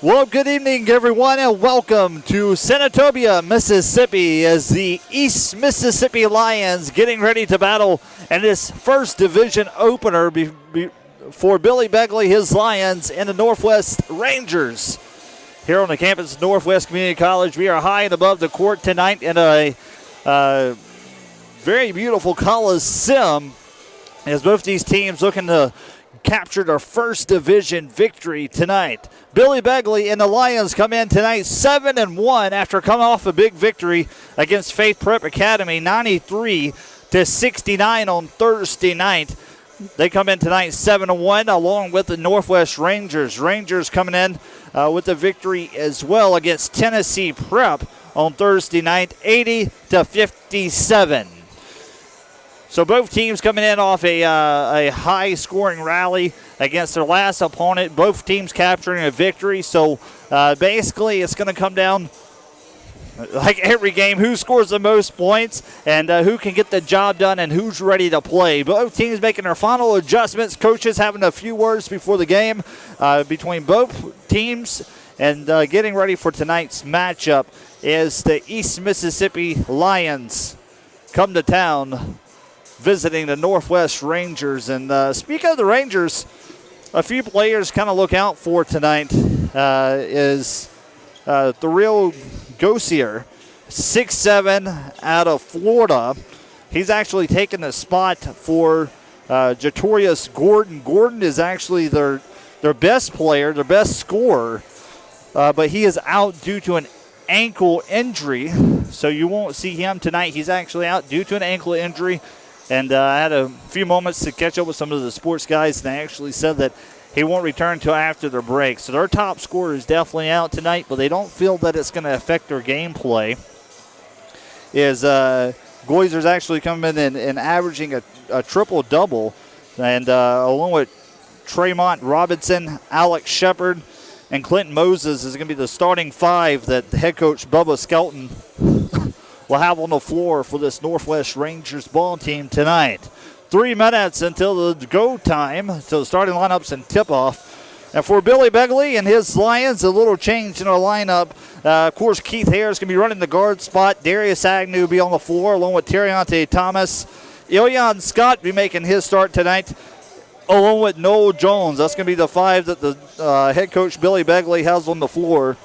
Well, good evening, everyone, and welcome to Senatobia, Mississippi, as the East Mississippi Lions getting ready to battle in this first division opener for Billy Begley, his Lions, and the Northwest Rangers. Here on the campus of Northwest Community College, we are high and above the court tonight in a very beautiful Coliseum, as both these teams looking to capture their first division victory tonight. Billy Begley and the Lions come in tonight 7-1 after coming off a big victory against Faith Prep Academy, 93-69 on Thursday night. They come in tonight 7-1 along with the Northwest Rangers. Rangers coming in with the victory as well against Tennessee Prep on Thursday night, 80-57. So both teams coming in off a high-scoring rally against their last opponent. Both teams capturing a victory. So basically it's going to come down, like every game, who scores the most points and who can get the job done and who's ready to play. Both teams making their final adjustments. Coaches having a few words before the game between both teams. And getting ready for tonight's matchup is the East Mississippi Lions come to town visiting the Northwest Rangers. And speaking of the Rangers, a few players kind of look out for tonight is Thuril Gosier, 6'7", out of Florida. He's actually taken the spot for Jatorius Gordon. Gordon is actually their best player, their best scorer, but he is out due to an ankle injury, so you won't see him tonight. He's actually out due to an ankle injury. And I had a few moments to catch up with some of the sports guys, and they actually said that he won't return until after their break. So their top scorer is definitely out tonight, but they don't feel that it's going to affect their gameplay. Goiser's actually coming in and averaging a triple-double, and along with Tremont Robinson, Alex Shepard, and Clinton Moses is going to be the starting five that the head coach Bubba Skelton will have on the floor for this Northwest Rangers ball team tonight. 3 minutes until the go time, until the starting lineups and tip-off. And for Billy Begley and his Lions, a little change in our lineup. Of course, Keith Harris going to be running the guard spot. Darius Agnew will be on the floor along with Terriante Thomas. Ilyan Scott will be making his start tonight along with Noel Jones. That's going to be the five that the head coach Billy Begley has on the floor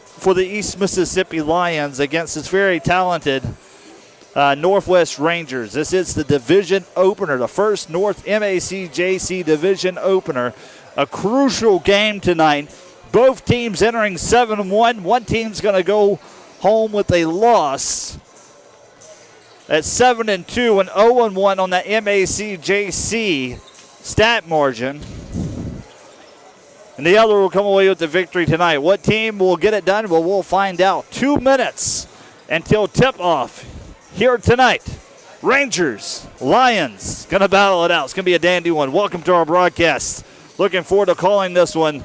for the East Mississippi Lions against this very talented Northwest Rangers. This is the division opener, the first North MACJC division opener. A crucial game tonight. Both teams entering 7-1. One team's going to go home with a loss at 7-2 and 0-1 on the MACJC stat margin. And the other will come away with the victory tonight. What team will get it done? Well, we'll find out. 2 minutes until tip-off here tonight. Rangers, Lions, going to battle it out. It's going to be a dandy one. Welcome to our broadcast. Looking forward to calling this one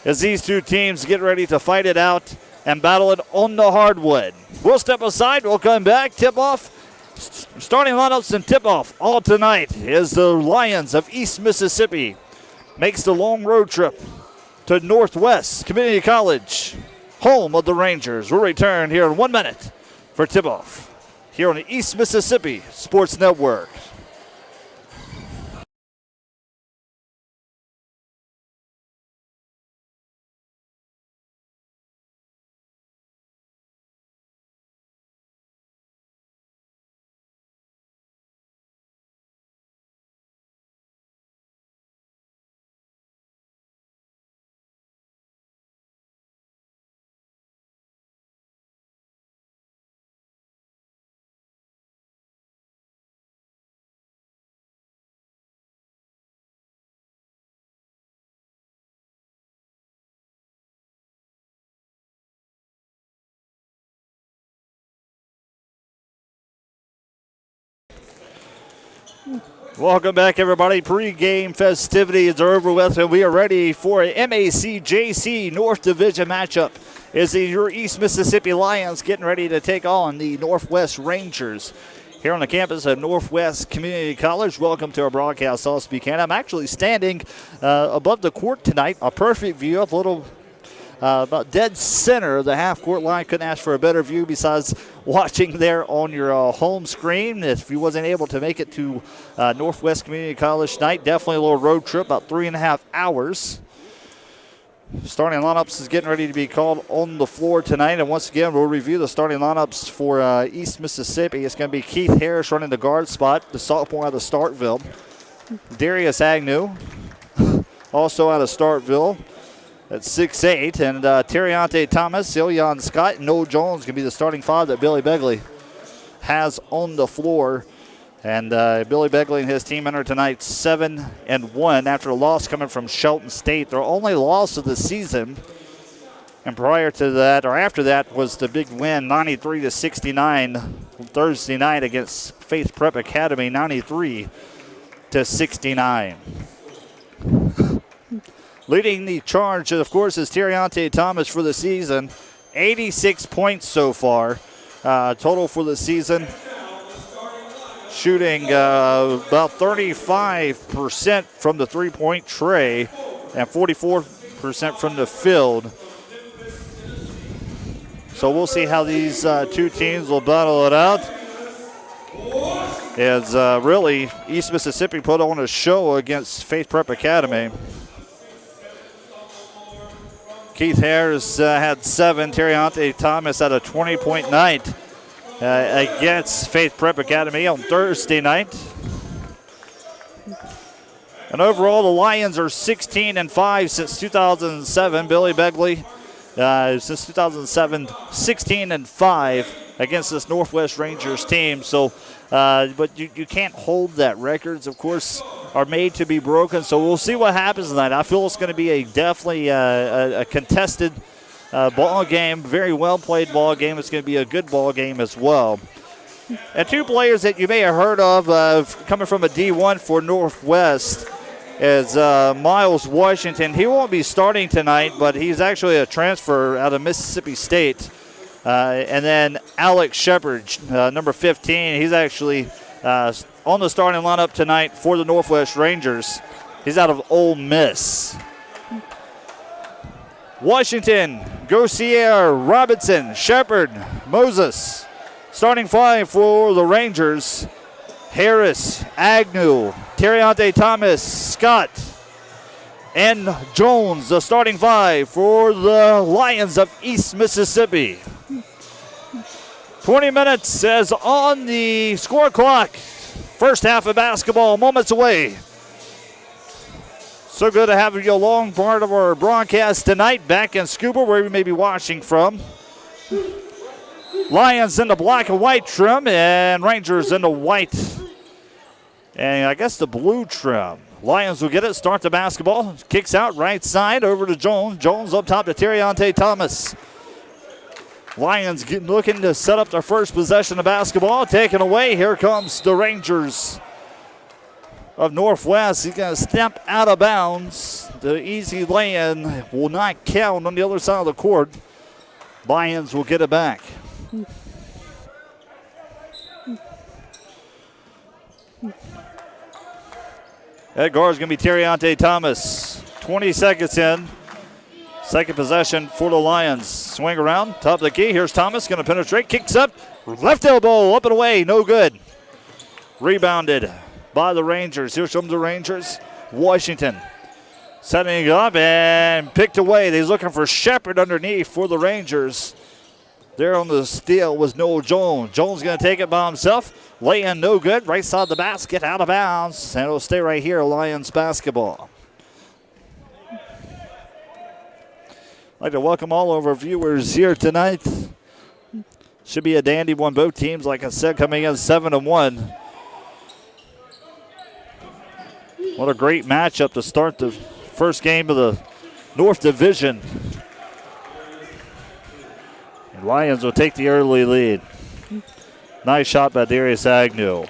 as these two teams get ready to fight it out and battle it on the hardwood. We'll step aside. We'll come back. Tip-off. Starting lineups and tip-off all tonight is the Lions of East Mississippi. Makes the long road trip to Northwest Community College, home of the Rangers. We'll return here in 1 minute for tip-off here on the East Mississippi Sports Network. Welcome back, everybody. Pre-game festivities are over with, and we are ready for an MACJC North Division matchup. Is your East Mississippi Lions getting ready to take on the Northwest Rangers here on the campus of Northwest Community College. Welcome to our broadcast, South Buchanan. I'm actually standing above the court tonight, a perfect view of a little about dead center of the half-court line. Couldn't ask for a better view besides watching there on your home screen. If you wasn't able to make it to Northwest Community College tonight, definitely a little road trip, about 3.5 hours. Starting lineups is getting ready to be called on the floor tonight. And once again, we'll review the starting lineups for East Mississippi. It's going to be Keith Harris running the guard spot, the sophomore out of Starkville. Darius Agnew, also out of Starkville, at 6'8", and Terriante Thomas, Ilyan Scott, and Noel Jones going to be the starting five that Billy Begley has on the floor. And Billy Begley and his team enter tonight 7-1 after a loss coming from Shelton State. Their only loss of the season, and prior to that, or after that, was the big win, 93-69 Thursday night against Faith Prep Academy, 93-69. Leading the charge, of course, is Terriante Thomas for the season. 86 points so far, total for the season. Shooting about 35% from the three-point tray and 44% from the field. So we'll see how these two teams will battle it out. As really, East Mississippi put on a show against Faith Prep Academy. Keith Harris had 7. Terriante Thomas had a 20-point night against Faith Prep Academy on Thursday night. And overall, the Lions are 16-5 since 2007. Billy Begley, since 2007, 16-5 against this Northwest Rangers team. So, but you can't hold that. Records, of course, are made to be broken. So we'll see what happens tonight. I feel it's going to be definitely a contested ball game, very well played ball game. It's going to be a good ball game as well. And two players that you may have heard of coming from a D1 for Northwest is Miles Washington. He won't be starting tonight, but he's actually a transfer out of Mississippi State. And then Alex Shepard, number 15. He's actually on the starting lineup tonight for the Northwest Rangers. He's out of Ole Miss. Washington, Gossier, Robinson, Shepard, Moses. Starting five for the Rangers: Harris, Agnew, Terriante Thomas, Scott, and Jones. The starting five for the Lions of East Mississippi. 20 minutes says on the score clock. First half of basketball, moments away. So good to have you along part of our broadcast tonight back in Scuba, where you may be watching from. Lions in the black and white trim, and Rangers in the white and I guess the blue trim. Lions will get it, start the basketball. Kicks out right side over to Jones. Jones up top to Terriante Thomas. Lions looking to set up their first possession of basketball. Taken away. Here comes the Rangers of Northwest. He's going to step out of bounds. The easy lay-in will not count on the other side of the court. Lions will get it back. That guard is going to be Terriante Thomas. 20 seconds in. Second possession for the Lions. Swing around, top of the key. Here's Thomas, going to penetrate, kicks up. Left elbow, up and away, no good. Rebounded by the Rangers. Here comes the Rangers. Washington setting it up and picked away. They're looking for Shepard underneath for the Rangers. There on the steal was Noel Jones. Jones going to take it by himself. Lay in, no good. Right side of the basket, out of bounds. And it'll stay right here, Lions basketball. I'd like to welcome all of our viewers here tonight. Should be a dandy one. Both teams, like I said, coming in 7-1. What a great matchup to start the first game of the North Division. And Lions will take the early lead. Nice shot by Darius Agnew.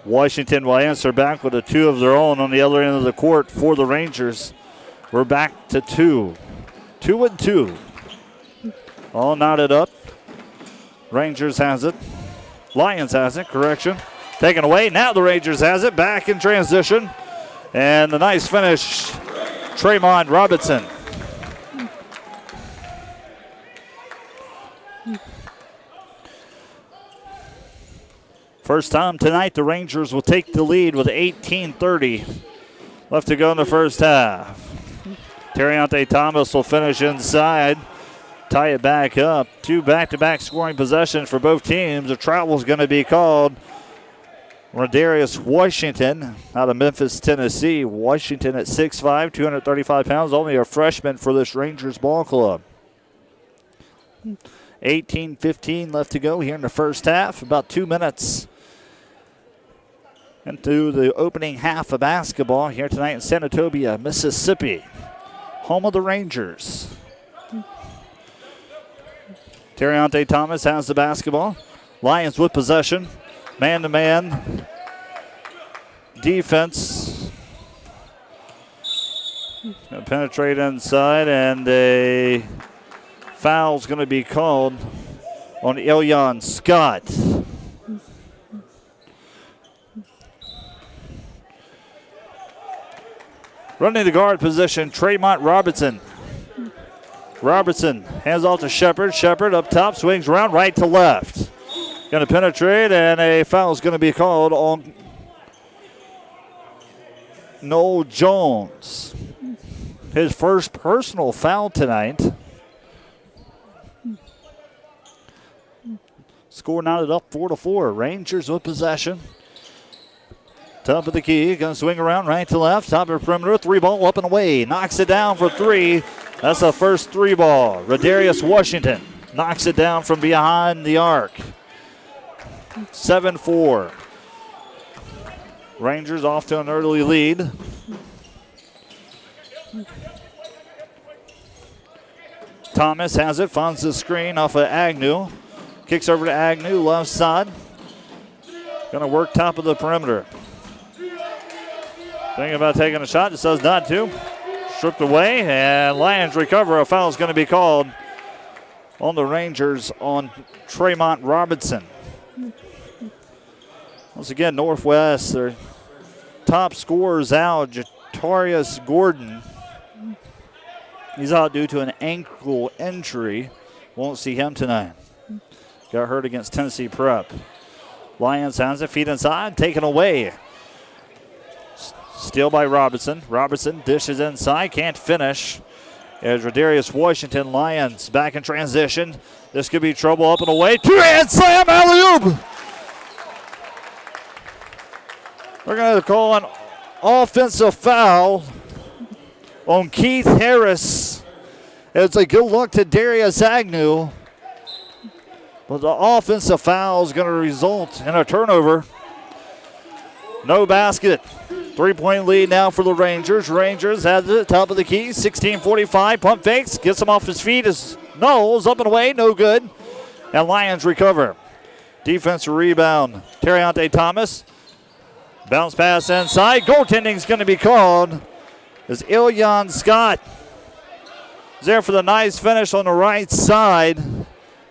Washington will answer back with a two of their own on the other end of the court for the Rangers. We're back to 2. 2-2. All knotted up. Rangers has it. Lions has it, correction. Taken away, now the Rangers has it, back in transition. And the nice finish, Tremont Robinson. First time tonight, the Rangers will take the lead with 18:30 left to go in the first half. Terriante Thomas will finish inside, tie it back up. 2 back-to-back scoring possessions for both teams. The travel is going to be called Rodarius Washington out of Memphis, Tennessee. Washington at 6'5", 235 pounds, only a freshman for this Rangers ball club. 18:15 left to go here in the first half. About 2 minutes into the opening half of basketball here tonight in Senatobia, Mississippi, home of the Rangers. Terriante Thomas has the basketball. Lions with possession. Man-to-man defense. Gonna penetrate inside, and a foul's going to be called on Elyon Scott. Running the guard position, Tremont Robertson. Robertson hands off to Shepard. Shepard up top, swings around right to left. Going to penetrate, and a foul is going to be called on Noel Jones. His first personal foul tonight. Score knotted up 4-4. Rangers with possession. Top of the key, going to swing around right to left. Top of the perimeter, 3-ball up and away. Knocks it down for 3. That's the first 3-ball. Rodarius Washington knocks it down from behind the arc. 7-4. Rangers off to an early lead. Thomas has it, finds the screen off of Agnew. Kicks over to Agnew, left side. Going to work top of the perimeter. Thinking about taking a shot, decides not to. Stripped away, and Lions recover. A foul is going to be called on the Rangers on Tremont Robinson. Once again, Northwest, their top scorers out, Jatarius Gordon. He's out due to an ankle injury. Won't see him tonight. Got hurt against Tennessee Prep. Lions has it, feet inside, taken away. Steal by Robertson. Robertson dishes inside, can't finish. As Rodarius Washington, Lions back in transition. This could be trouble up and away. Two-hand slam, alley-oop! We're going to call an offensive foul on Keith Harris. It's a good look to Darius Agnew. But the offensive foul is going to result in a turnover. No basket. 3-point lead now for the Rangers. Rangers has it, top of the key, 16:45. Pump fakes, gets him off his feet as Knowles up and away, no good. And Lions recover. Defensive rebound, Terriante Thomas. Bounce pass inside. Goaltending is going to be called as Elyon Scott is there for the nice finish on the right side.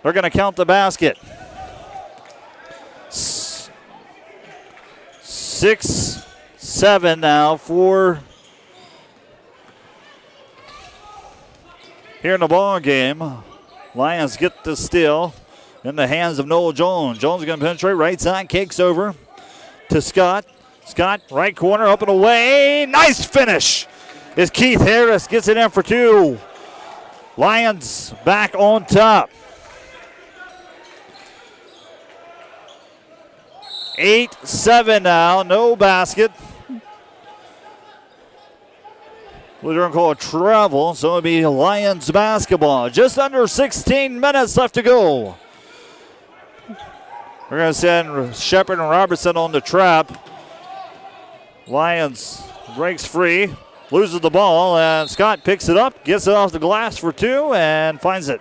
They're going to count the basket. 6-7 now for here in the ball game. Lions get the steal in the hands of Noel Jones. Jones is going to penetrate right side, kicks over to Scott. Scott, right corner, up and away. Nice finish as Keith Harris gets it in for 2. Lions back on top. 8-7 now, no basket. We're going to call it travel, so it'll be Lions basketball. Just under 16 minutes left to go. We're going to send Shepard and Robertson on the trap. Lions breaks free, loses the ball, and Scott picks it up, gets it off the glass for 2, and finds it.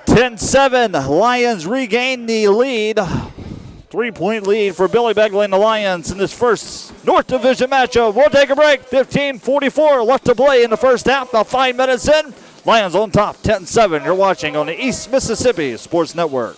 10-7, Lions regain the lead. 3-point lead for Billy Begley and the Lions in this first North Division matchup. We'll take a break. 15:44 left to play in the first half. About 5 minutes in. Lions on top, 10-7. You're watching on the East Mississippi Sports Network.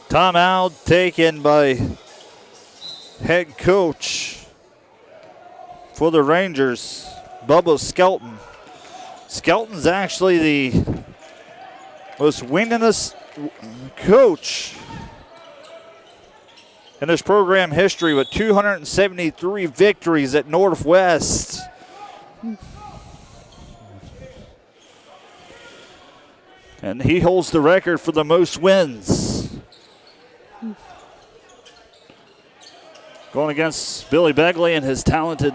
Timeout taken by head coach for the Rangers, Bubba Skelton. Skelton's actually the most winningest coach in this program history with 273 victories at Northwest. And he holds the record for the most wins. Going against Billy Begley and his talented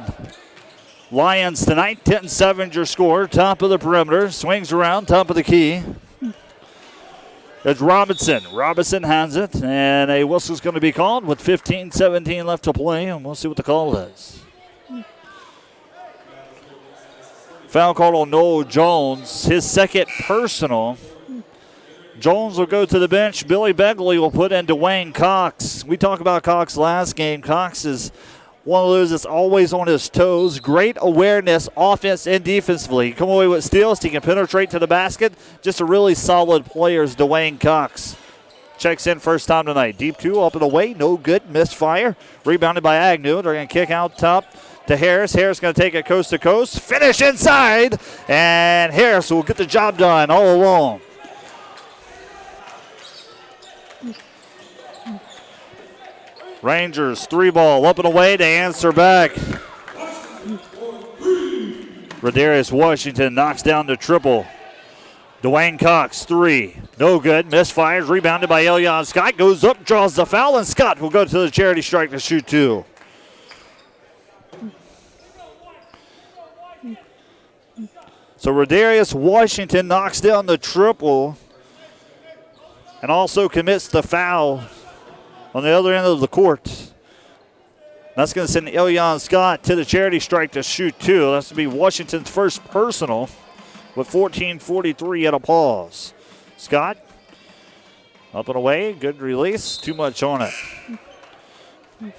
Lions tonight. 10-7 your score. Top of the perimeter. Swings around. Top of the key. It's Robinson. Robinson has it. And a whistle's going to be called with 15-17 left to play. And we'll see what the call is. Foul call on Noel Jones. His second personal. Jones will go to the bench. Billy Begley will put in Dwayne Cox. We talked about Cox last game. Cox is one of those that's always on his toes. Great awareness, offense and defensively. Come away with steals. He can penetrate to the basket. Just a really solid player is Dwayne Cox. Checks in first time tonight. Deep two, up and away. No good. Misfire. Rebounded by Agnew. They're going to kick out top to Harris. Harris going to take it coast to coast. Finish inside. And Harris will get the job done all along. Rangers, 3-ball, up and away to answer back. Rodarius Washington knocks down the triple. Dwayne Cox, 3. No good. Misfires. Rebounded by Elion Scott. Goes up, draws the foul, and Scott will go to the charity strike to shoot 2. So Rodarius Washington knocks down the triple and also commits the foul on the other end of the court. That's going to send Elion Scott to the charity strike to shoot 2. That's to be Washington's first personal with 14:43 at a pause. Scott, up and away. Good release. Too much on it.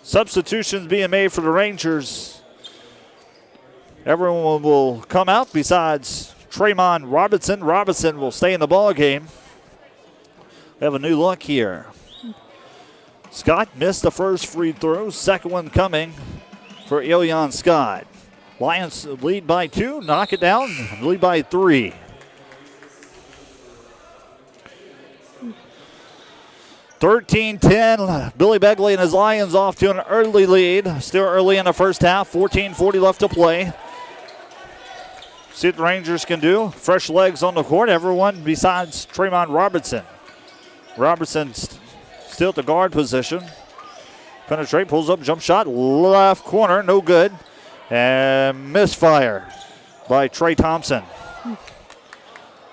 Substitutions being made for the Rangers. Everyone will come out besides Tremont Robinson. Robinson will stay in the ball game. We have a new look here. Scott missed the first free throw. Second one coming for Elion Scott. Lions lead by 2. Knock it down. Lead by 3. (13-10). Billy Begley and his Lions off to an early lead. Still early in the first half. 14:40 left to play. See what the Rangers can do. Fresh legs on the court. Everyone besides Tremont Robertson. Robertson's still at the guard position. Penetrate, pulls up, jump shot, left corner, no good. And misfire by Trey Thompson.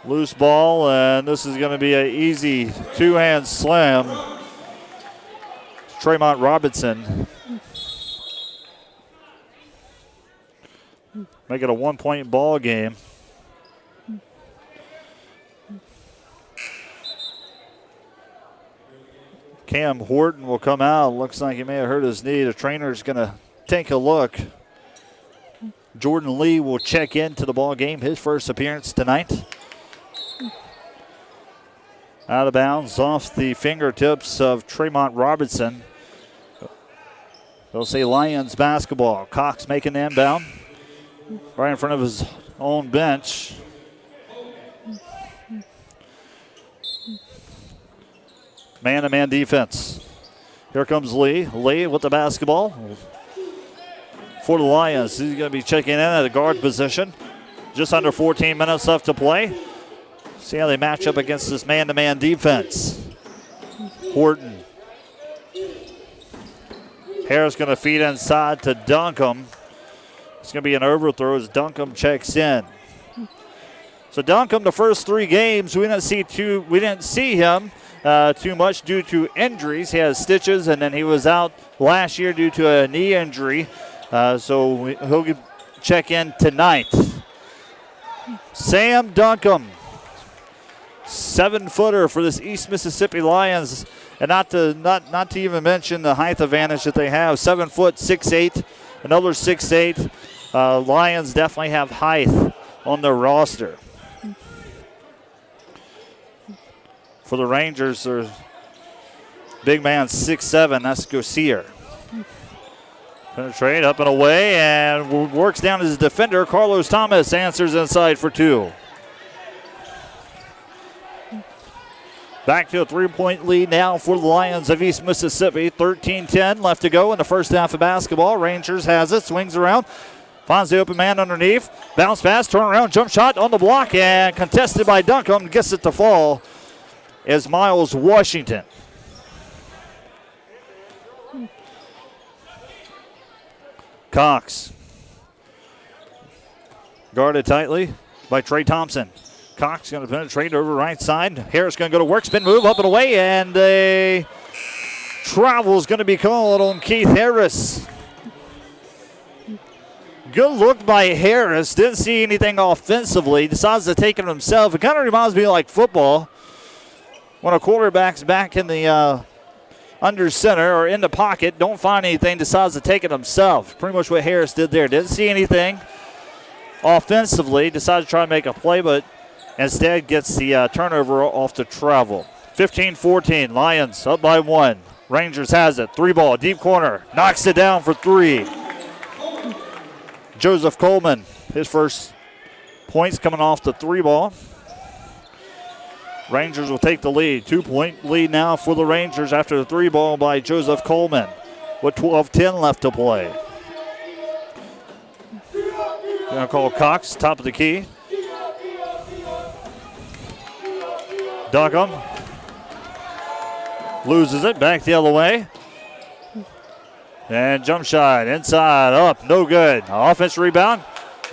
Loose ball, and this is going to be an easy two-hand slam. Tremont Robinson. Make it a one-point ball game. Cam Horton will come out. Looks like he may have hurt his knee. The trainer's going to take a look. Jordan Lee will check into the ball game. His first appearance tonight. Out of bounds off the fingertips of Tremont Robertson. They'll say Lions basketball. Cox making the inbound. Right in front of his own bench. Man-to-man defense. Here comes Lee. Lee with the basketball for the Lions. He's going to be checking in at a guard position. Just under 14 minutes left to play. See how they match up against this man-to-man defense. Horton. Harris going to feed inside to Duncombe. It's going to be an overthrow as Duncombe checks in. So Duncombe, the first 3 games, we didn't see him too much due to injuries. He has stitches, and then he was out last year due to a knee injury. So he'll check in tonight. Sam Duncombe, 7-footer for this East Mississippi Lions, and not to even mention the height advantage that they have. 7 foot, 6'8", another 6'8". Lions definitely have height on their roster. For the Rangers, their big man 6'7", that's Gosier. Penetrate up and away, and works down his defender. Carlos Thomas answers inside for 2. Back to a 3-point lead now for the Lions of East Mississippi. 13-10 left to go in the first half of basketball. Rangers has it, swings around, finds the open man underneath. Bounce pass, turn around, jump shot on the block, and contested by Duncombe. Gets it to fall is Miles Washington. Cox. Guarded tightly by Trey Thompson. Cox going to penetrate over right side. Harris going to go to work, spin move, up and away, and a travel is going to be called on Keith Harris. Good look by Harris. Didn't see anything offensively. Decides to take it himself. It kind of reminds me like football when a quarterback's back in the under center or in the pocket, don't find anything, decides to take it himself. Pretty much what Harris did there. Didn't see anything offensively, decided to try to make a play, but instead gets the turnover off the travel. 15-14, Lions up by 1. Rangers has it, 3-ball, deep corner, knocks it down for 3. Joseph Coleman, his first points coming off the 3-ball. Rangers will take the lead. 2-point lead now for the Rangers after the 3-ball by Joseph Coleman with 12-10 left to play. Going to call Cox, top of the key. Duncombe loses it, back the other way. And jump shot, inside, up, no good. Offensive rebound,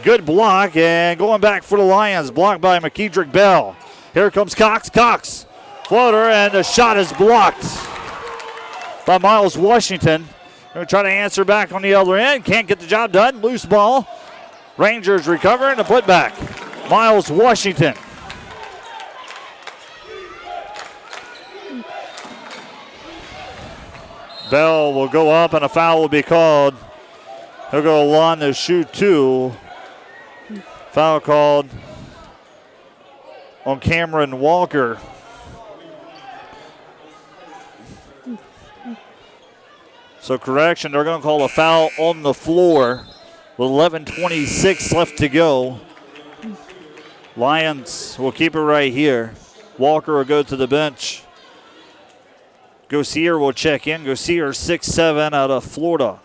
good block, and going back for the Lions, blocked by McKedrick Bell. Here comes Cox. Cox, floater, and the shot is blocked by Miles Washington. Going to try to answer back on the other end. Can't get the job done. Loose ball. Rangers recovering the putback. Miles Washington. Bell will go up, and a foul will be called. He'll go on to shoot 2. Foul called on Cameron Walker. So correction, they're going to call a foul on the floor with 11:26 left to go. Lions will keep it right here. Walker will go to the bench. Gosier will check in. Gosier 6'7" out of Florida.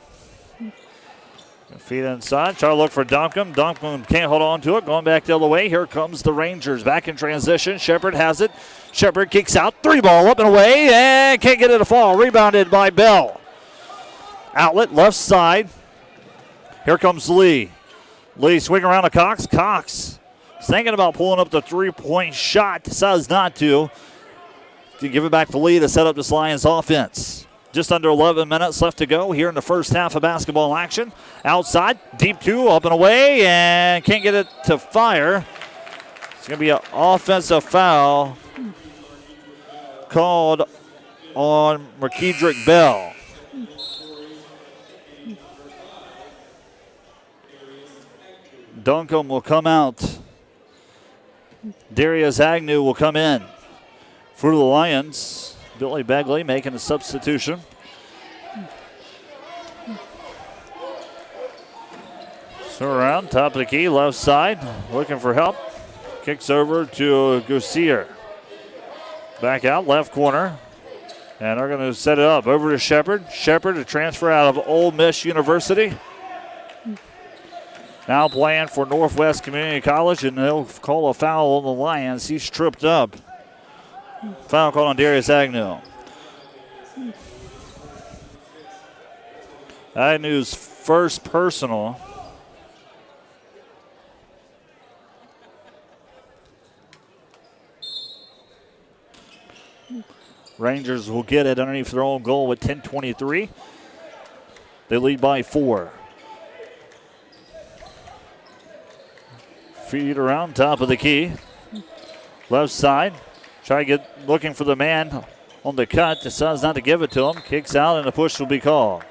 Feet inside, try to look for Duncombe. Duncombe can't hold on to it. Going back the other way. Here comes the Rangers. Back in transition. Shepard has it. Shepard kicks out. 3-ball up and away. And can't get it to fall. Rebounded by Bell. Outlet left side. Here comes Lee. Lee swing around to Cox. Cox thinking about pulling up the 3-point shot. Decides not to. To give it back to Lee to set up this Lions offense. Just under 11 minutes left to go here in the first half of basketball action. Outside, deep 2, up and away, and can't get it to fire. It's going to be an offensive foul called on McKedrick Bell. Duncombe will come out. Darius Agnew will come in for the Lions. Billy Begley making a substitution. So around, top of the key, left side, looking for help. Kicks over to Gosier. Back out, left corner. And they're going to set it up over to Shepard. Shepard, a transfer out of Ole Miss University. Now playing for Northwest Community College, and they'll call a foul on the Lions. He's tripped up. Foul call on Darius Agnew. Agnew's first personal. Rangers will get it underneath their own goal with 10:23. They lead by 4. Feed around top of the key. Left side. Try to get looking for the man on the cut. Decides not to give it to him. Kicks out and a push will be called.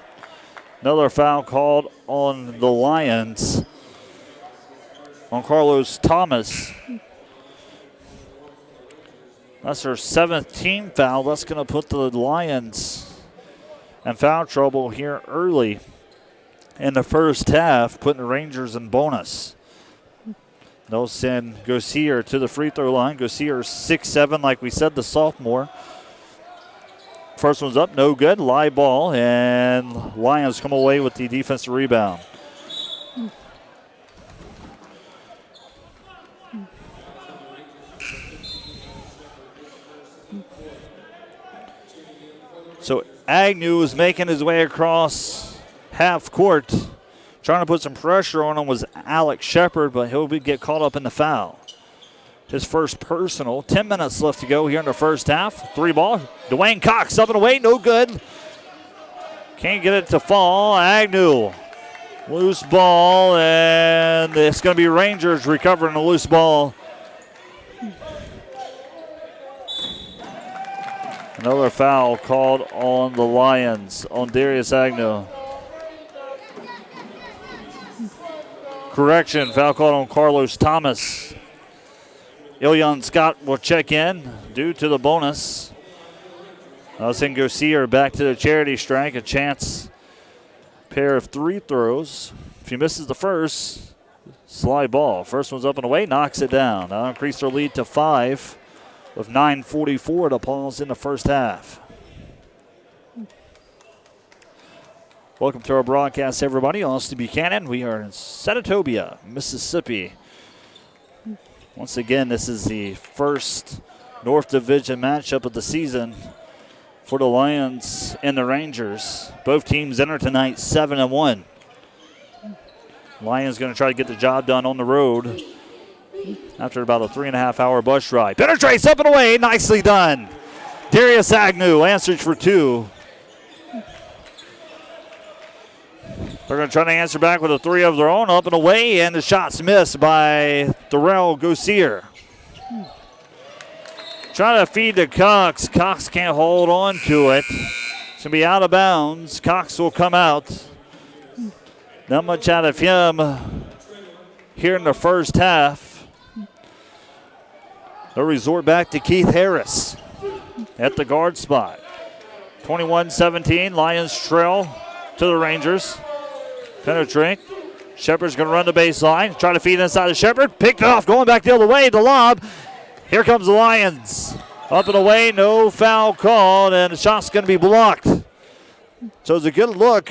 Another foul called on the Lions. On Carlos Thomas. That's their 7th team foul. That's going to put the Lions in foul trouble here early in the first half, putting the Rangers in bonus. They'll send Gossier to the free throw line. Gossier 6'7", like we said, the sophomore. First one's up, no good. Live ball, and Lions come away with the defensive rebound. So Agnew is making his way across half court. Trying to put some pressure on him was Alex Shepard, but he'll get caught up in the foul. His first personal. 10 minutes left to go here in the first half. 3 ball. Dwayne Cox up and away, no good. Can't get it to fall. Agnew. Loose ball, and it's going to be Rangers recovering the loose ball. Another foul called on the Lions, on Darius Agnew. Correction, foul called on Carlos Thomas. Ilion Scott will check in due to the bonus. Send Gossier back to the charity strike, a chance pair of 3 throws. If he misses the first, slide ball. First one's up and away, knocks it down. Now increase their lead to 5. With 9:44 to pause in the first half. Welcome to our broadcast, everybody. Austin Buchanan. We are in Senatobia, Mississippi. Once again, this is the first North Division matchup of the season for the Lions and the Rangers. Both teams enter tonight 7-1. Lions going to try to get the job done on the road after about a 3.5-hour bus ride. Penetrates up and away. Nicely done. Darius Agnew answers for 2. They're going to try to answer back with a 3 of their own. Up and away, and the shot's missed by Therrell Gossier. Trying to feed to Cox. Cox can't hold on to it. It's going to be out of bounds. Cox will come out. Not much out of him here in the first half. They'll resort back to Keith Harris at the guard spot. 21-17, Lions trail to the Rangers. Penetrate. Shepard's going to run the baseline. Try to feed inside of Shepard. Picked it off, going back the other way. The lob. Here comes the Lions. Up and away, no foul called, and the shot's going to be blocked. So it's a good look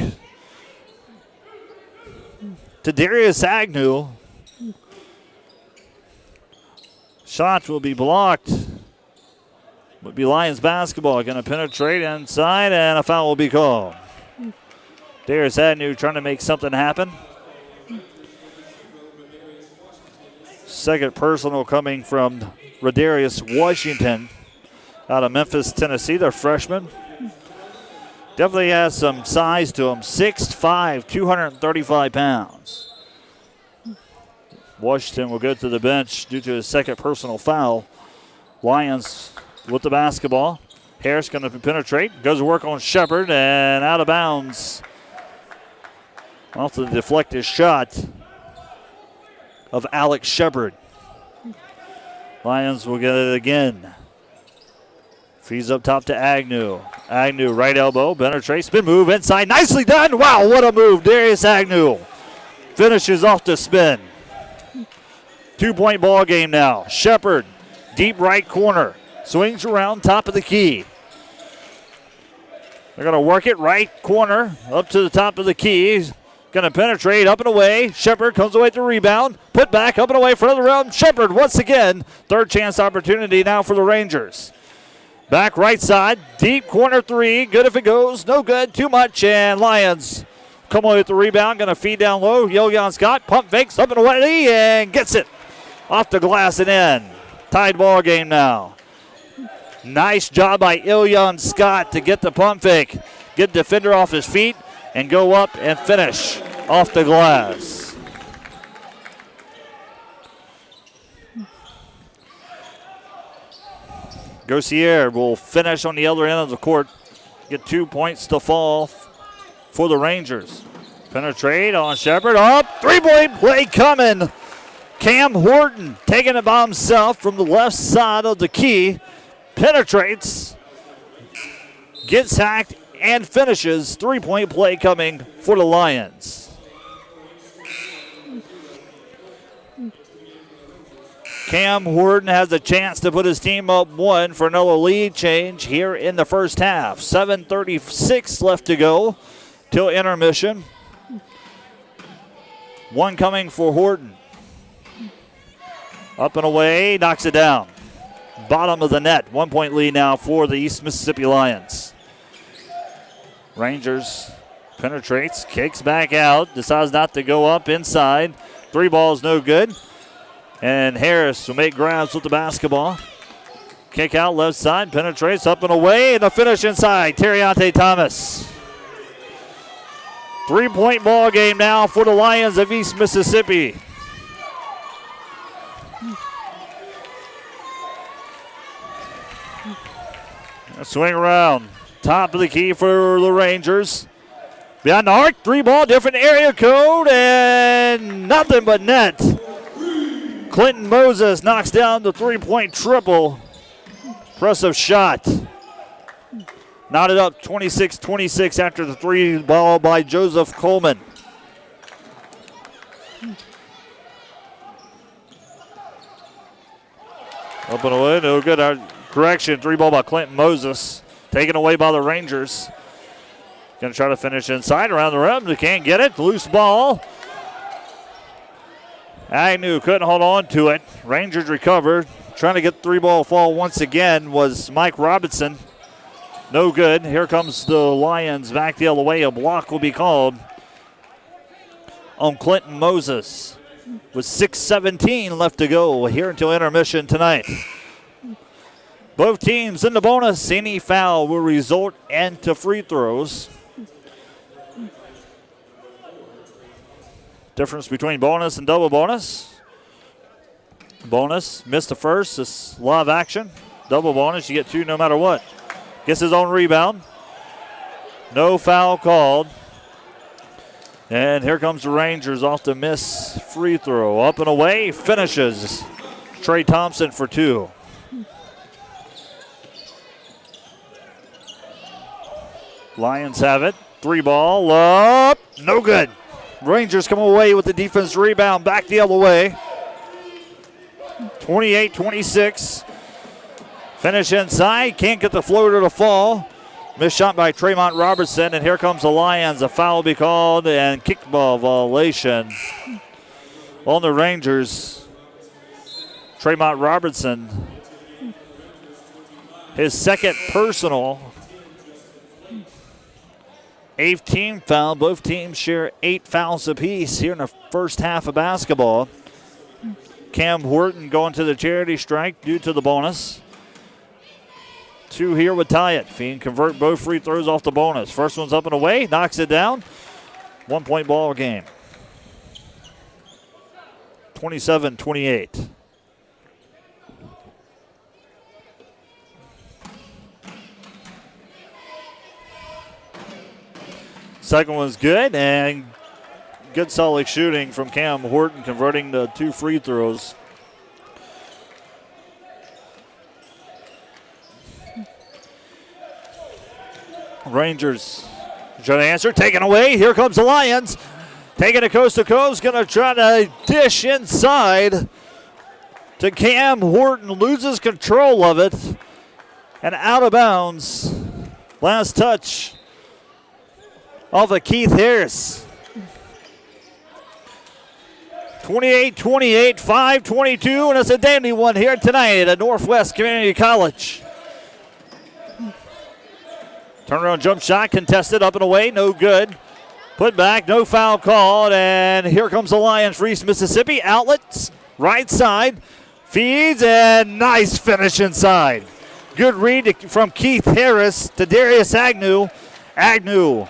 to Darius Agnew. Shot will be blocked. Would be Lions basketball. Going to penetrate inside, and a foul will be called. Darius Agnew trying to make something happen. Second personal coming from Rodarius Washington out of Memphis, Tennessee, the freshman. Definitely has some size to him. 6'5", 235 pounds. Washington will go to the bench due to his second personal foul. Lions with the basketball. Harris going to penetrate. Goes to work on Shepard and out of bounds. Off the deflected shot of Alex Shepard. Lions will get it again. Feeds up top to Agnew. Agnew, right elbow, penetrates, spin move inside. Nicely done. Wow, what a move. Darius Agnew finishes off the spin. 2-point ball game now. Shepard, deep right corner. Swings around top of the key. They're going to work it right corner up to the top of the key. Going to penetrate up and away. Shepard comes away with the rebound. Put back up and away for another round. Shepard once again. Third chance opportunity now for the Rangers. Back right side. Deep corner 3. Good if it goes. No good. Too much. And Lions come away with the rebound. Going to feed down low. Ilion Scott. Pump fakes up and away and gets it. Off the glass and in. Tied ball game now. Nice job by Ilyan Scott to get the pump fake, get the defender off his feet, and go up and finish off the glass. Gossier will finish on the other end of the court, get 2 points to fall for the Rangers. Penetrate on Shepard, up, three-point play coming. Cam Horton taking it by himself from the left side of the key, penetrates, gets hacked, and finishes. Three-point play coming for the Lions. Cam Horton has a chance to put his team up one for another lead change here in the first half. 7:36 left to go till intermission. One coming for Horton. Up and away, knocks it down. Bottom of the net. 1 point lead now for the East Mississippi Lions. Rangers penetrates, kicks back out, decides not to go up inside. Three balls no good. And Harris will make grabs with the basketball. Kick out left side, penetrates up and away, and a finish inside. Terriante Thomas. 3-point ball game now for the Lions of East Mississippi. Swing around. Top of the key for the Rangers. Behind the arc, three ball, different area code, and nothing but net. Clinton Moses knocks down the three-point triple. Impressive shot. Knotted up 26-26 after the three ball by Joseph Coleman. Up and away, no good. Correction, three ball by Clinton Moses. Taken away by the Rangers. Going to try to finish inside around the rim. They can't get it. Loose ball. Agnew couldn't hold on to it. Rangers recovered. Trying to get the three ball fall once again was Mike Robinson. No good. Here comes the Lions back the other way. A block will be called on Clinton Moses with 6:17 left to go here until intermission tonight. Both teams in the bonus. Any foul will result into free throws. Difference between bonus and double bonus. Bonus, missed the first. It's live action. Double bonus, you get two no matter what. Gets his own rebound. No foul called. And here comes the Rangers off the miss free throw. Up and away, finishes. Trey Thompson for two. Lions have it. Three ball up. No good. Rangers come away with the defense rebound back the other way. 28-26. Finish inside. Can't get the floater to fall. Missed shot by Tremont Robertson. And here comes the Lions. A foul will be called and kickball violation on the Rangers. Tremont Robertson. His second personal. 8th team foul. Both teams share 8 fouls apiece here in the first half of basketball. Cam Horton going to the charity strike due to the bonus. 2 here would tie it. If he can convert both free throws off the bonus. First one's up and away. Knocks it down. 1 point ball game. 27-28. Second one's good, and good solid shooting from Cam Horton, converting the 2 free throws. Rangers trying to answer, taken away. Here comes the Lions. Taking it coast to coast, going to try to dish inside to Cam Horton. Loses control of it, and out of bounds. Last touch off of Keith Harris. 28-28, 5:22, and it's a dandy one here tonight at Northwest Community College. Turnaround jump shot contested, up and away, no good. Put back, no foul called, and here comes the Lions for East Mississippi. Outlets, right side, feeds, and nice finish inside. Good read from Keith Harris to Darius Agnew. Agnew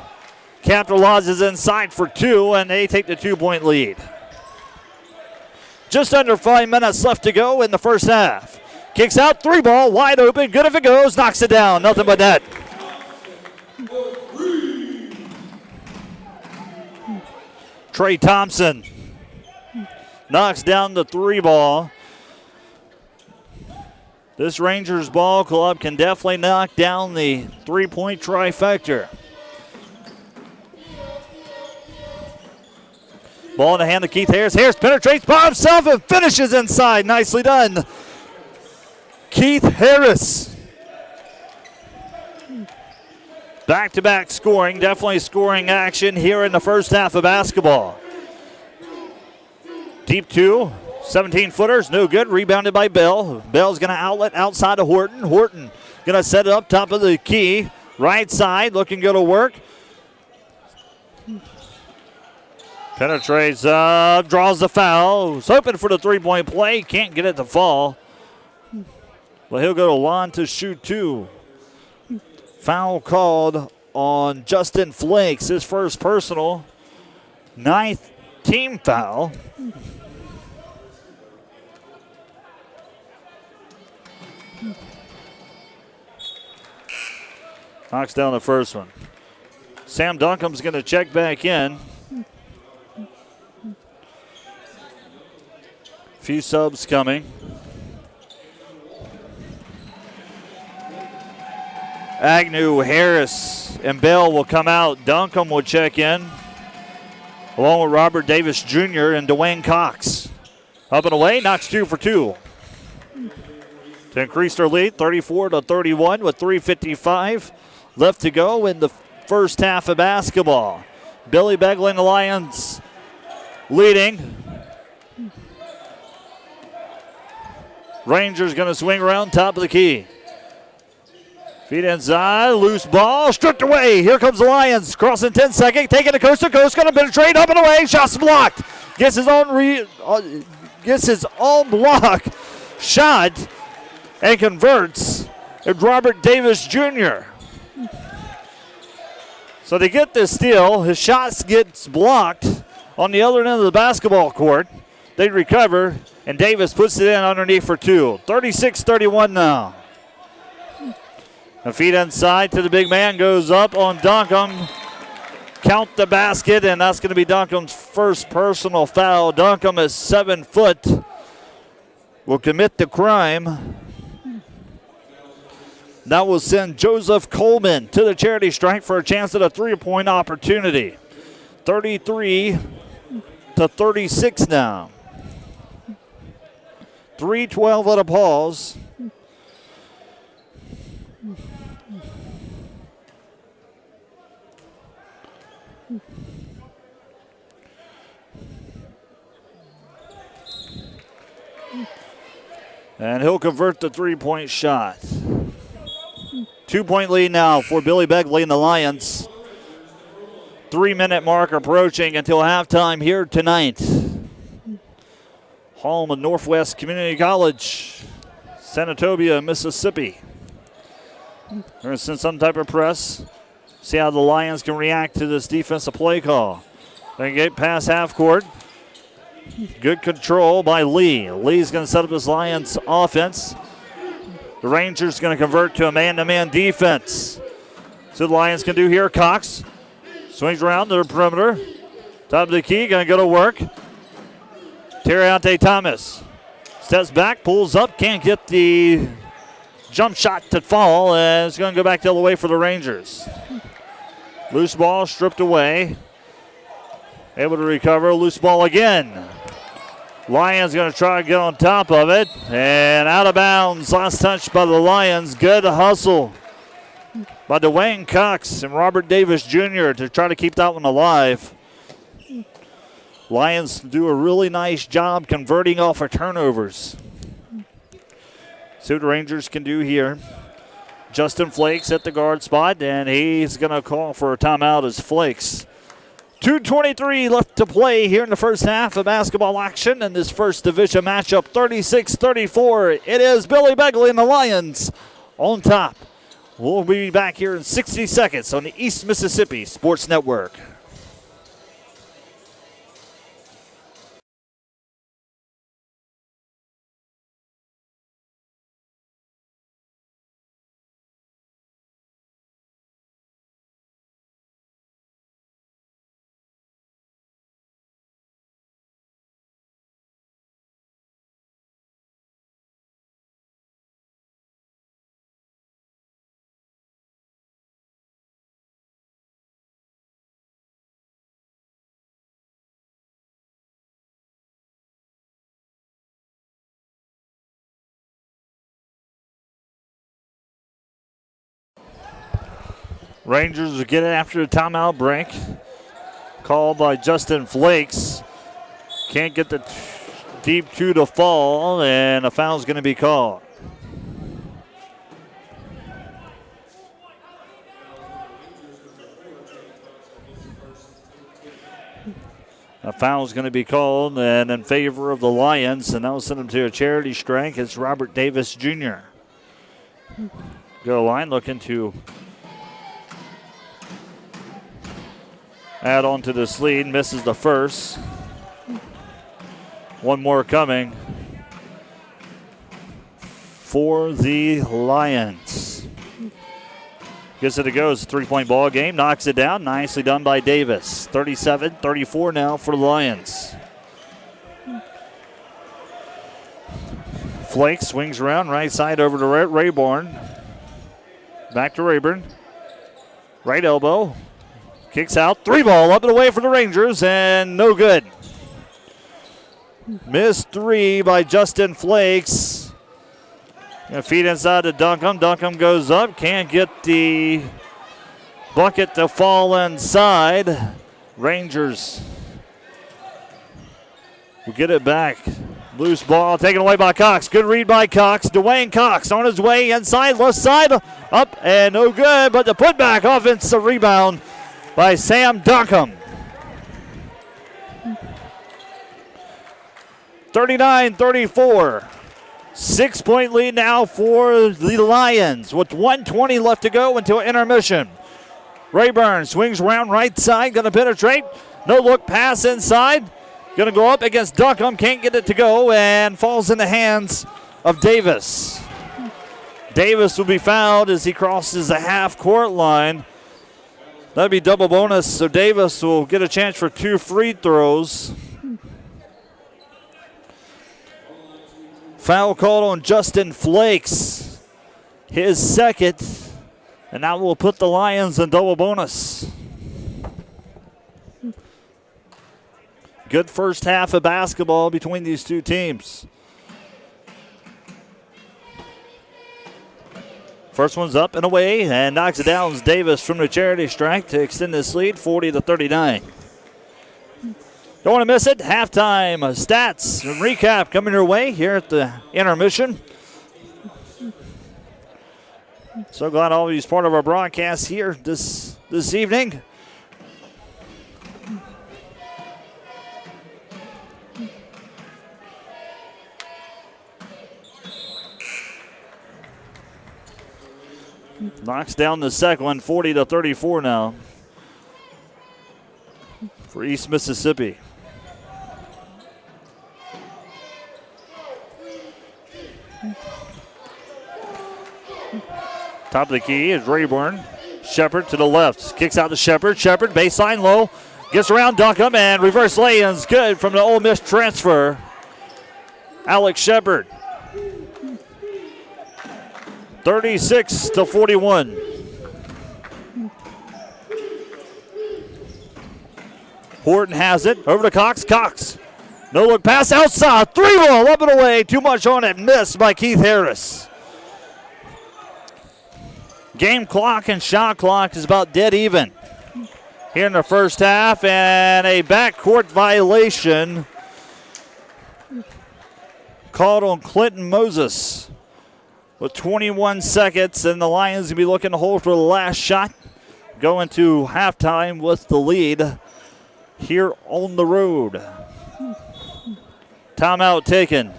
capitalizes inside for 2, and they take the 2-point lead. Just under 5 minutes left to go in the first half. Kicks out, 3 ball, wide open, good if it goes, knocks it down, nothing but net. Trey Thompson knocks down the 3 ball. This Rangers ball club can definitely knock down the 3-point trifecta. Ball in the hand of Keith Harris. Harris penetrates by himself and finishes inside. Nicely done, Keith Harris. Back-to-back scoring, definitely scoring action here in the first half of basketball. Deep 2, 17-footers, no good. Rebounded by Bell. Bell's going to outlet outside of Horton. Horton going to set it up top of the key. Right side, looking good to work. Penetrates, draws the foul. Was hoping for the 3-point play. Can't get it to fall. Well, he'll go to line to shoot 2. Foul called on Justin Flakes, his first personal. 9th team foul. Knocks down the first one. Sam Duncan's going to check back in. Few subs coming. Agnew, Harris, and Bell will come out. Duncombe will check in, along with Robert Davis Jr. and Dwayne Cox. Up and away, knocks 2 for 2. To increase their lead, 34-31 with 3:55 left to go in the first half of basketball. Billy Begley and the Lions leading. Rangers going to swing around top of the key. Feet inside, loose ball, stripped away. Here comes the Lions, crossing 10 seconds, taking the coast to coast, going to penetrate up and away. Shots blocked. Gets his own block shot and converts. It's Robert Davis Jr. So they get this steal. His shot gets blocked on the other end of the basketball court. They recover, and Davis puts it in underneath for 2. 36-31 now. The feet inside to the big man, goes up on Duncombe. Count the basket, and that's going to be Duncomb's first personal foul. Duncombe is 7 foot. Will commit the crime. That will send Joseph Coleman to the charity stripe for a chance at a 3-point opportunity. 33-36 now. 3:12 at a pause. And he'll convert the 3-point shot. 2-point lead now for Billy Begley and the Lions. 3-minute mark approaching until halftime here tonight. Home of Northwest Community College, Senatobia, Mississippi. We're going to send some type of press. See how the Lions can react to this defensive play call. They get past half court. Good control by Lee. Lee's going to set up his Lions offense. The Rangers going to convert to a man-to-man defense. So the Lions can do here. Cox swings around to the perimeter. Top of the key, going to go to work. Terriante Thomas steps back, pulls up, can't get the jump shot to fall, and it's going to go back the other way for the Rangers. Loose ball stripped away. Able to recover, loose ball again. Lions going to try to get on top of it, and out of bounds. Last touch by the Lions. Good hustle by Dwayne Cox and Robert Davis Jr. to try to keep that one alive. Lions do a really nice job converting off of turnovers. See what the Rangers can do here. Justin Flakes at the guard spot, and he's going to call for a timeout as Flakes. 2:23 left to play here in the first half of basketball action in this first division matchup, 36-34. It is Billy Begley and the Lions on top. We'll be back here in 60 seconds on the East Mississippi Sports Network. Rangers will get it after a timeout break. Called by Justin Flakes. Can't get the deep two to fall, and a foul's going to be called. A foul's going to be called, and in favor of the Lions, and that will send them to a charity strike. It's Robert Davis Jr. Go line looking to add on to this lead. Misses the first. One more coming for the Lions. Gets it to go. It's a three-point ball game. Knocks it down. Nicely done by Davis. 37-34 now for the Lions. Flake swings around right side over to Rayburn. Back to Rayburn. Right elbow. Kicks out. Three ball up and away for the Rangers, and no good. Missed three by Justin Flakes. Feet inside to Duncombe. Duncombe goes up. Can't get the bucket to fall inside. Rangers will get it back. Loose ball taken away by Cox. Good read by Cox. Dwayne Cox on his way inside. Left side. Up and no good. But the putback offensive rebound by Sam Duncombe. 39-34. 6-point lead now for the Lions with 1:20 left to go until intermission. Rayburn swings around right side, going to penetrate. No look pass inside. Going to go up against Duncombe. Can't get it to go and falls in the hands of Davis. Davis will be fouled as he crosses the half-court line. That'd be double bonus, so Davis will get a chance for 2 free throws. Foul called on Justin Flakes, his second, and that will put the Lions in double bonus. Good first half of basketball between these two teams. First one's up and away and knocks it down. Davis from the charity strike to extend this lead 40-39. Don't want to miss it. Halftime stats and recap coming your way here at the intermission. So glad all of you is part of our broadcast here this evening. Knocks down the second one, 40-34 now for East Mississippi. Top of the key is Rayburn. Shepard to the left. Kicks out to Shepard. Shepard baseline low. Gets around Duncombe and reverse lay-ins good from the Ole Miss transfer. Alex Shepard. 36-41. Horton has it. Over to Cox. Cox. No look pass outside. 3-ball up and away. Too much on it. Missed by Keith Harris. Game clock and shot clock is about dead even here in the first half, and a backcourt violation called on Clinton Moses with 21 seconds, and the Lions will be looking to hold for the last shot, going to halftime with the lead here on the road. Timeout taken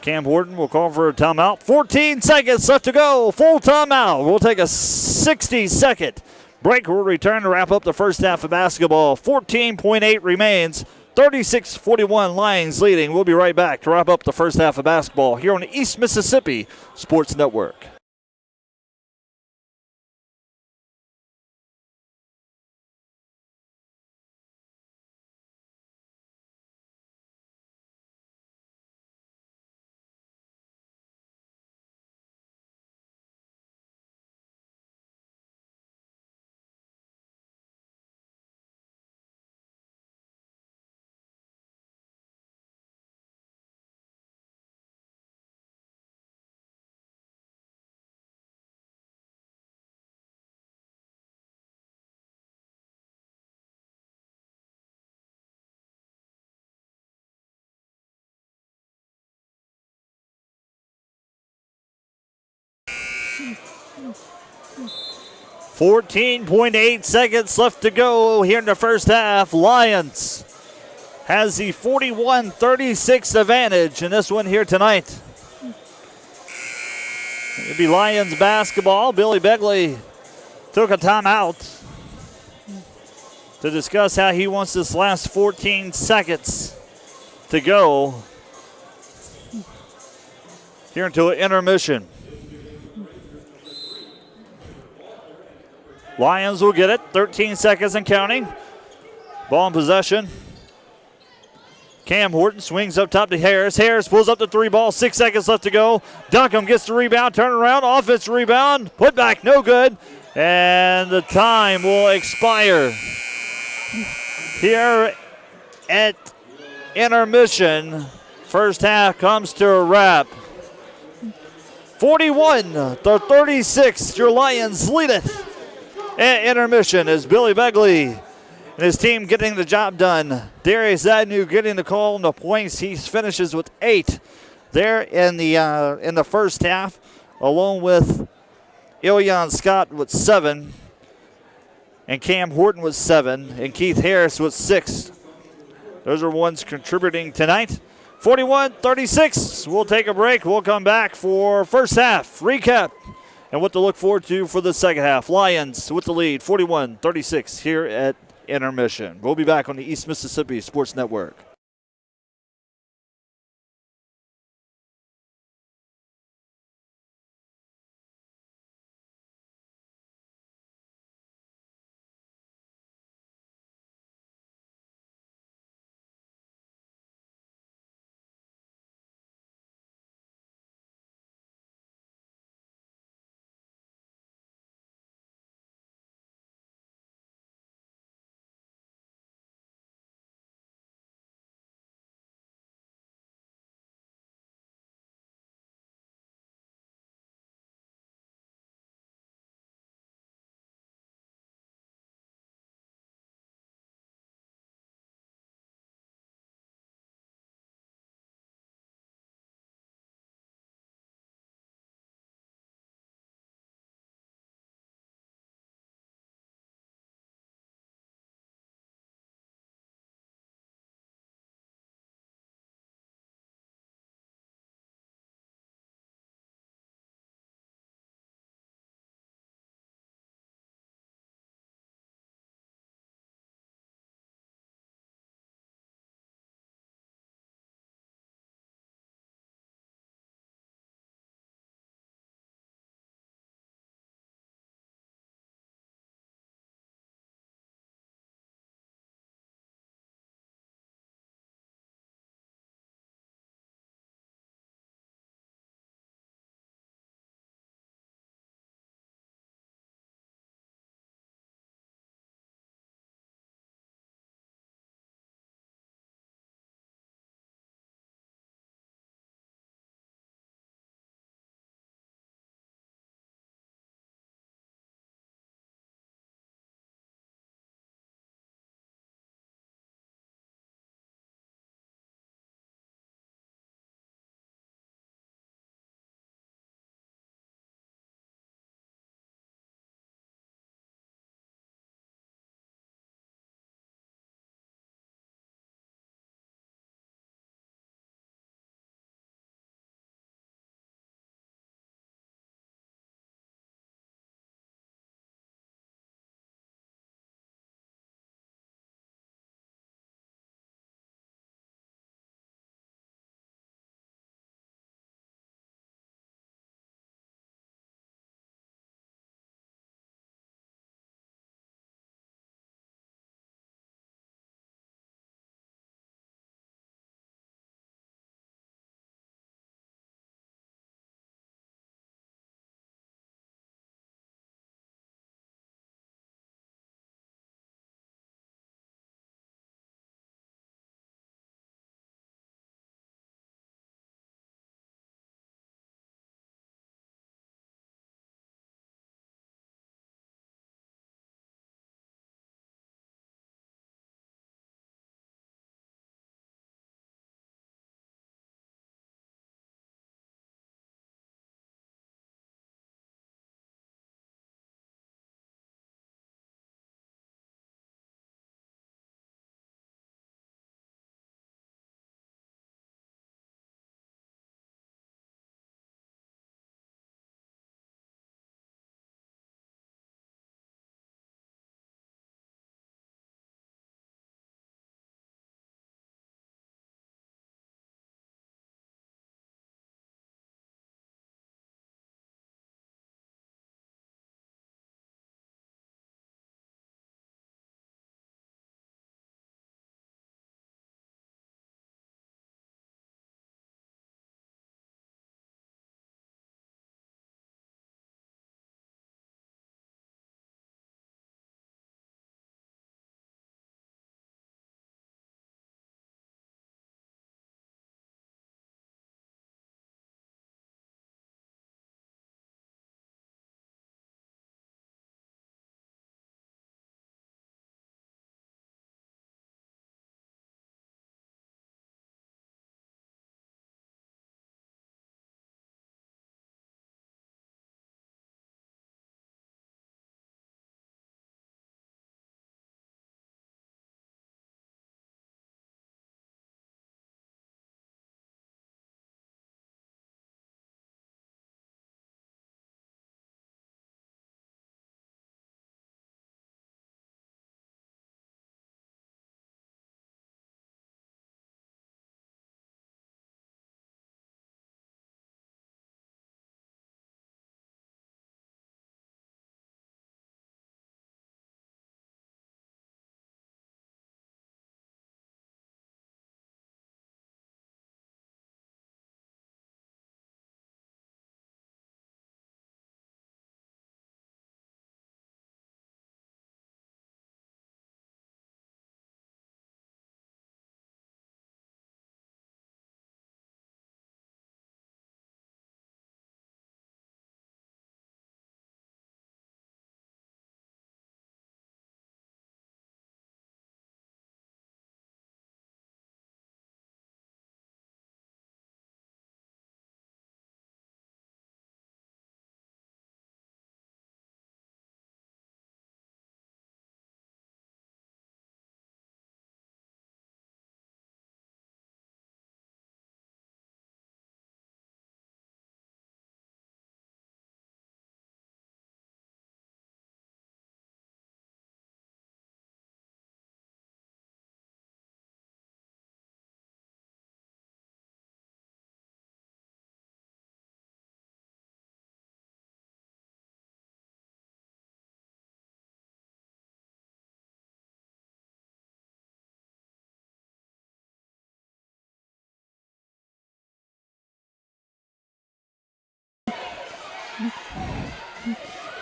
Cam Horton will call for a timeout. 14 seconds left to go. Full timeout. We'll take a 60-second break. We'll return to wrap up the first half of basketball. 14.8 remains. 36-41 Lions leading. We'll be right back to wrap up the first half of basketball here on the East Mississippi Sports Network. .8 seconds left to go here in the first half. Lions has the 41-36 advantage in this one here tonight. It'll be Lions basketball. Billy Begley took a timeout to discuss how he wants this last 14 seconds to go here until intermission. Lions will get it. 13 seconds and counting. Ball in possession. Cam Horton swings up top to Harris. Harris pulls up the three ball. 6 seconds left to go. Duncan gets the rebound. Turn around. Offense rebound. Put back. No good. And the time will expire. Here at intermission. First half comes to a wrap. 41-36. Your Lions lead it. At intermission is Billy Begley and his team getting the job done. Darius Agnew getting the call on the points. He finishes with 8 there in the first half, along with Ilyan Scott with 7, and Cam Horton with 7, and Keith Harris with 6. Those are ones contributing tonight. 41-36. We'll take a break. We'll come back for first half recap and what to look forward to for the second half. Lions with the lead, 41-36 here at intermission. We'll be back on the East Mississippi Sports Network.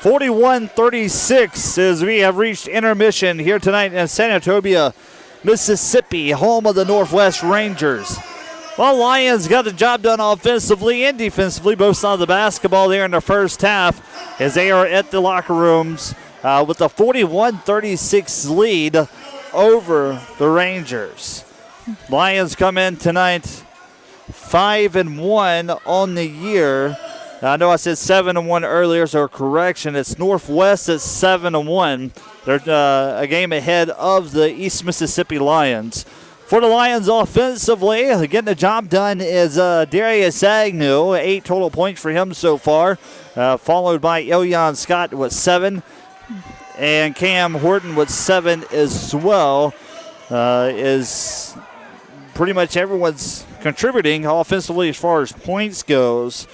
41-36 as we have reached intermission here tonight in Senatobia, Mississippi, home of the Northwest Rangers. Well, Lions got the job done offensively and defensively, both sides of the basketball there in the first half as they are at the locker rooms with a 41-36 lead over the Rangers. Lions come in tonight 5-1 on the year. I know I said 7-1 earlier, so correction. It's Northwest at 7-1. They're a game ahead of the East Mississippi Lions. For the Lions offensively, getting the job done is Darius Agnew, 8 total points for him so far, followed by Elion Scott with 7, and Cam Horton with 7 as well. Is pretty much everyone's contributing offensively as far as points goes.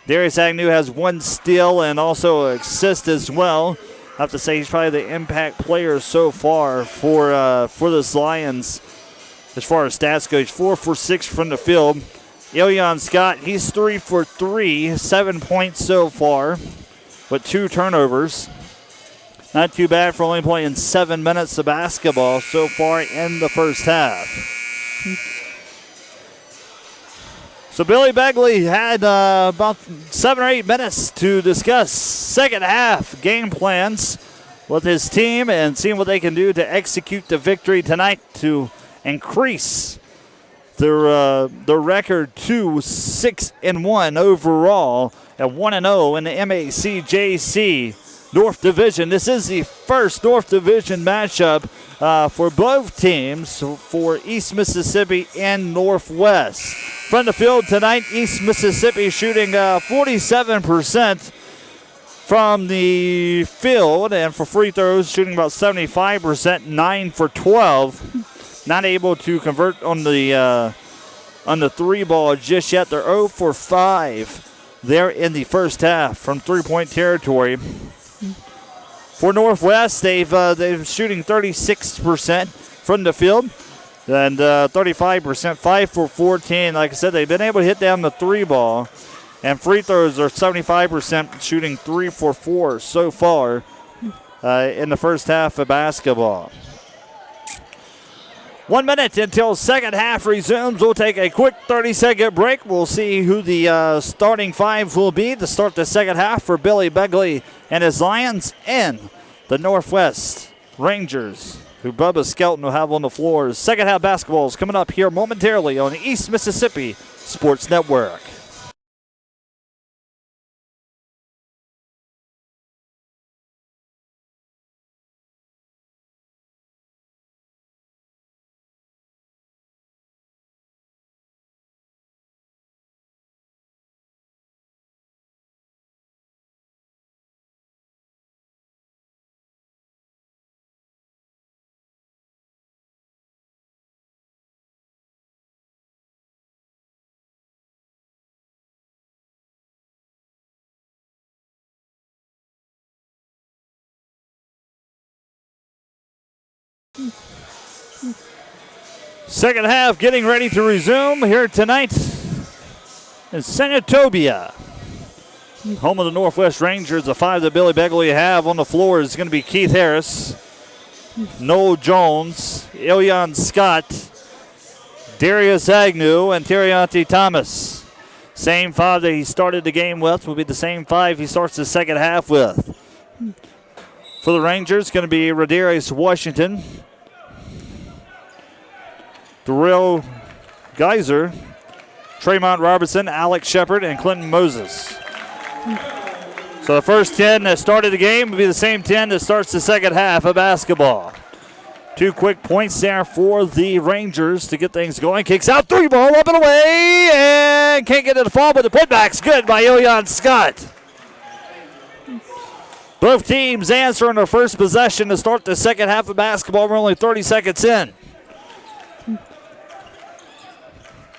Darius Agnew has 1 steal and also an assist as well. I have to say he's probably the impact player so far for this Lions. As far as stats go, he's 4 for 6 from the field. Elion Scott, he's 3 for 3, 7 points so far, with 2 turnovers. Not too bad for only playing 7 minutes of basketball so far in the first half. So Billy Begley had about 7 or 8 minutes to discuss second half game plans with his team and seeing what they can do to execute the victory tonight to increase their record to 6-1 overall at 1-0 in the MACJC North Division. This is the first North Division matchup for both teams, for East Mississippi and Northwest. From the field tonight, East Mississippi shooting 47% from the field, and for free throws shooting about 75%, 9 for 12. Not able to convert on the 3 ball just yet. They're 0 for 5 there in the first half from 3-point territory. For Northwest, they've shooting 36% from the field and 35%, 5 for 14. Like I said, they've been able to hit down the 3 ball, and free throws are 75%, shooting 3 for 4 so far in the first half of basketball. 1 minute until second half resumes. We'll take a quick 30-second break. We'll see who the starting 5 will be to start the second half for Billy Begley and his Lions and the Northwest Rangers, who Bubba Skelton will have on the floor. Second half basketball is coming up here momentarily on the East Mississippi Sports Network. Second half getting ready to resume here tonight in Senatobia. Home of the Northwest Rangers. The 5 that Billy Begley have on the floor is going to be Keith Harris, Noel Jones, Elion Scott, Darius Agnew, and Terriante Thomas. Same 5 that he started the game with will be the same 5 he starts the second half with. For the Rangers, going to be Rodarius Washington, Darrell Geyser, Tremont Robertson, Alex Shepard, and Clinton Moses. So the first 10 that started the game will be the same 10 that starts the second half of basketball. 2 quick points there for the Rangers to get things going. Kicks out, 3 ball, up and away, and can't get it to fall, but the putback's good by Elion Scott. Both teams answer on their first possession to start the second half of basketball. We're only 30 seconds in.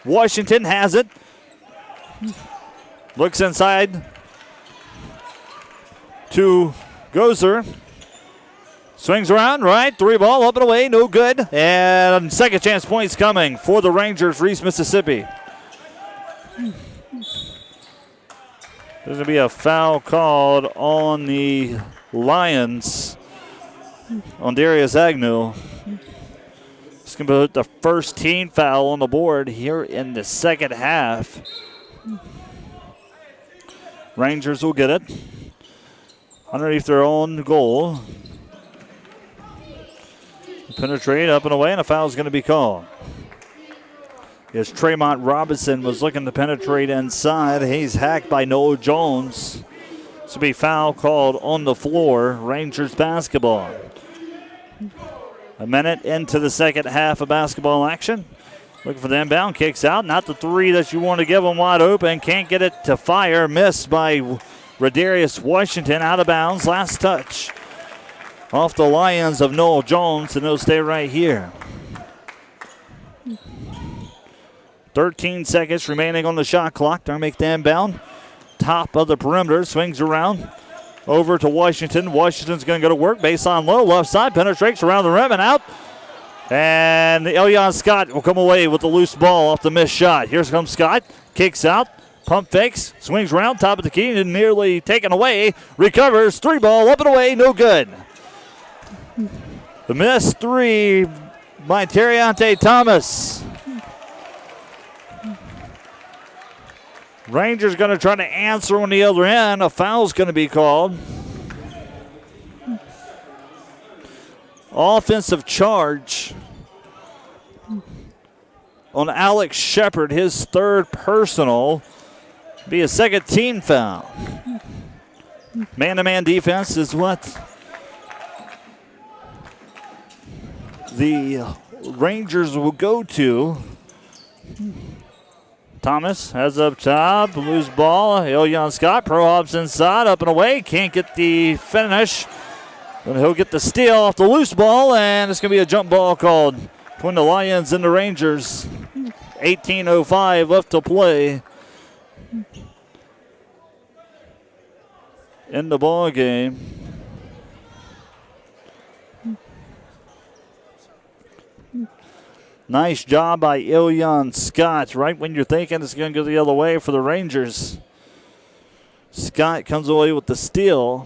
Washington has it. Looks inside to Gozer. Swings around, right, 3 ball, up and away, no good. And second chance points coming for the Rangers, East Mississippi. There's going to be a foul called on the Lions on Darius Agnew. It's going to be the first team foul on the board here in the second half. Rangers will get it underneath their own goal. Penetrate up and away, and a foul is going to be called. As Tremont Robinson was looking to penetrate inside, he's hacked by Noel Jones. This will be foul called on the floor. Rangers basketball. A minute into the second half of basketball action. Looking for the inbound, kicks out. Not the three that you want to give them wide open. Can't get it to fire. Missed by Rodarius Washington, out of bounds. Last touch off the Lions of Noel Jones, and they'll stay right here. 13 seconds remaining on the shot clock. They'll make the inbound. Top of the perimeter, swings around. Over to Washington. Washington's going to go to work. Baseline low, left side, penetrates around the rim and out. And Elion Scott will come away with the loose ball off the missed shot. Here comes Scott. Kicks out. Pump fakes. Swings around. Top of the key. And nearly taken away. Recovers. Three ball. Up and away. No good. The missed three by Terriante Thomas. Rangers going to try to answer on the other end. A foul's going to be called. Offensive charge on Alex Shepard, his third personal. Be a second team foul. Man-to-man defense is what the Rangers will go to. Thomas has up top, loose ball. Elion Scott, Pro Hops inside, up and away. Can't get the finish. But he'll get the steal off the loose ball, and it's going to be a jump ball called between the Lions and the Rangers. 18:05 left to play in the ball game. Nice job by Elion Scott. Right when you're thinking it's going to go the other way for the Rangers, Scott comes away with the steal.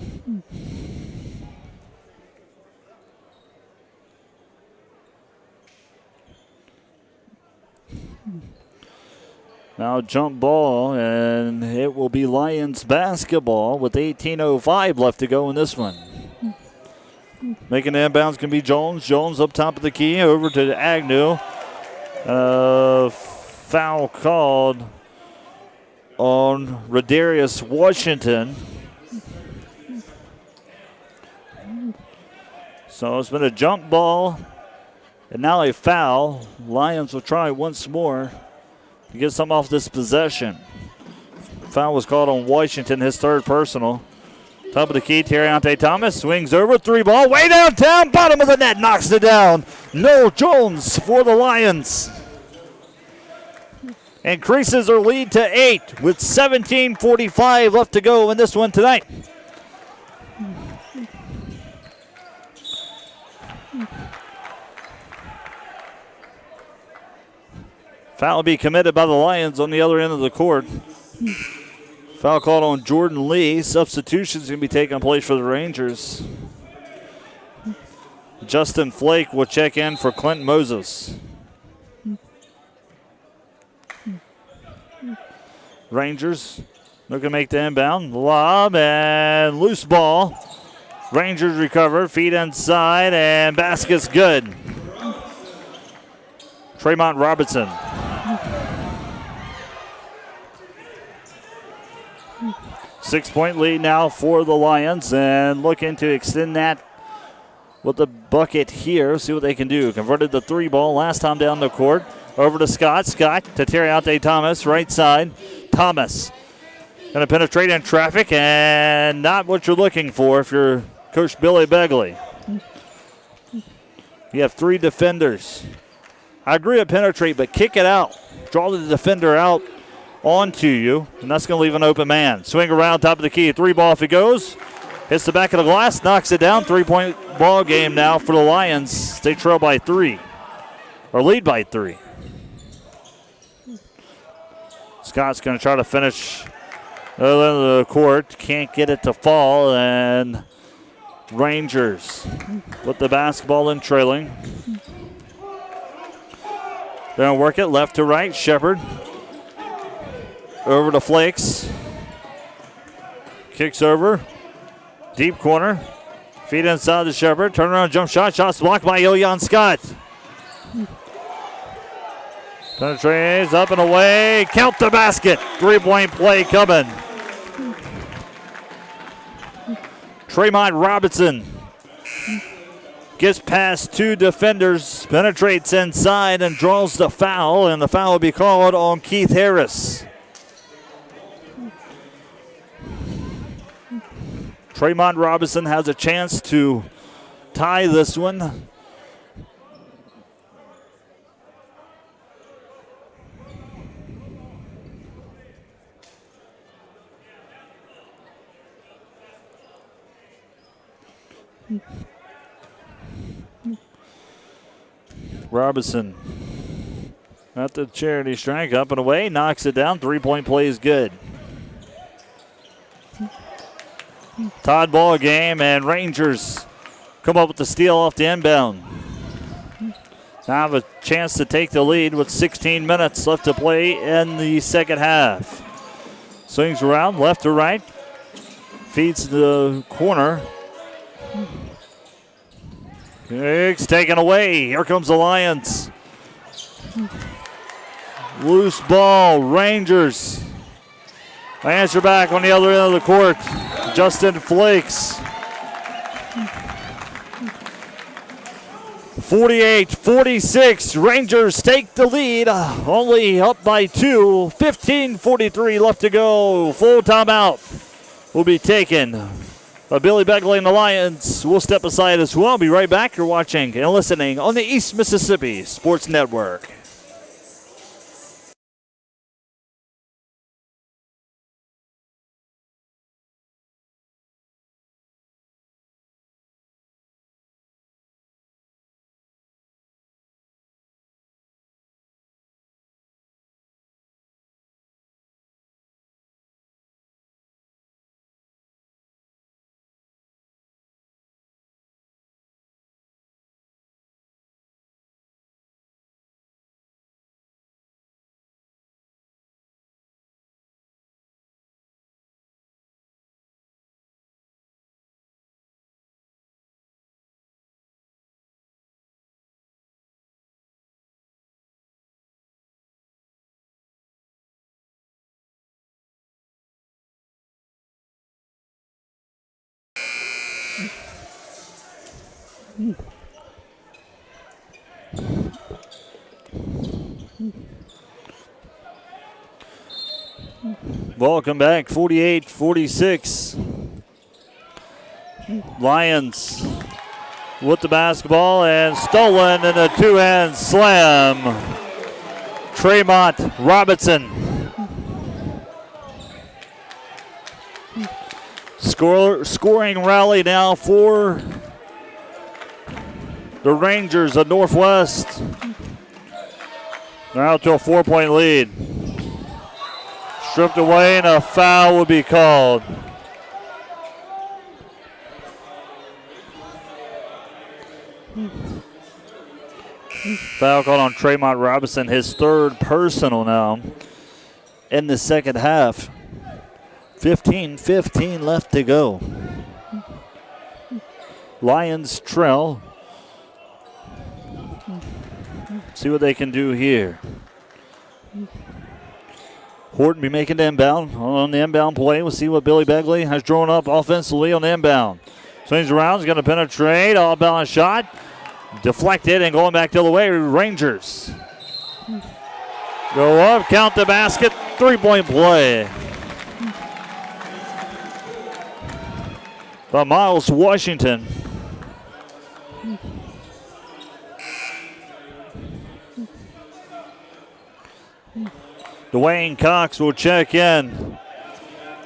Now jump ball, and it will be Lions basketball with 18:05 left to go in this one. Making the inbounds can be Jones. Jones up top of the key, over to Agnew. Foul called on Rodarius Washington. So it's been a jump ball and now a foul. Lions will try once more to get something off this possession. Foul was called on Washington, his third personal. Top of the key, Terriante Thomas swings over, three ball, way downtown, bottom of the net, knocks it down. Noel Jones for the Lions. Increases their lead to 8 with 17:45 left to go in this one tonight. Foul will be committed by the Lions on the other end of the court. Foul called on Jordan Lee. Substitutions going to be taking place for the Rangers. Justin Flake will check in for Clinton Moses. Rangers looking to make the inbound. Lob and loose ball. Rangers recover. Feet inside and basket's good. Tremont Robinson. Six-point lead now for the Lions, and looking to extend that with the bucket here. See what they can do. Converted the three ball last time down the court. Over to Scott. Scott to Terriante Thomas, right side. Thomas going to penetrate in traffic, and not what you're looking for if you're Coach Billy Begley. You have three defenders. I agree with penetrate, but kick it out. Draw the defender out onto you, and that's going to leave an open man. Swing around top of the key. Three ball if it goes. Hits the back of the glass, knocks it down. 3-point ball game now for the Lions. They trail by 3, or lead by 3. Scott's going to try to finish Other end of the court, can't get it to fall, and Rangers with the basketball in trailing. They're going to work it left to right. Shepard over to Flakes. Kicks over. Deep corner. Feet inside the Shepard. Turnaround jump shot. Shots blocked by Ilyan Scott. Penetrates up and away. Count the basket. 3-point play coming. Tremont Robinson gets past two defenders, penetrates inside and draws the foul, and the foul will be called on Keith Harris. Tremont Robinson has a chance to tie this one. Robinson at the charity strike, up and away, knocks it down. 3-point play is good. Tied ball game, and Rangers come up with the steal off the inbound. Now have a chance to take the lead with 16 minutes left to play in the second half. Swings around left to right, feeds the corner. Kicks taken away. Here comes the Lions. Loose ball, Rangers. Answer back on the other end of the court. Justin Flakes. 48-46. Rangers take the lead. Only up by 2. 15:43 left to go. Full timeout will be taken. Billy Begley and the Lions will step aside as well. Be right back. You're watching and listening on the East Mississippi Sports Network. Welcome back, 48-46. Lions with the basketball and stolen in a two-hand slam. Tremont Robinson. Scoring rally now for the Rangers of Northwest. They're out to a 4-point lead. Stripped away and a foul will be called. Foul called on Tremont Robinson, his third personal now in the second half. 15:15 left to go. Lions trail. See what they can do here. Horton be making the inbound on the inbound play. We'll see what Billy Begley has drawn up offensively on the inbound. Swings around, he's going to penetrate. All balance shot. Deflected and going back the other way. Rangers go up, count the basket. 3-point play by Miles Washington. Dwayne Cox will check in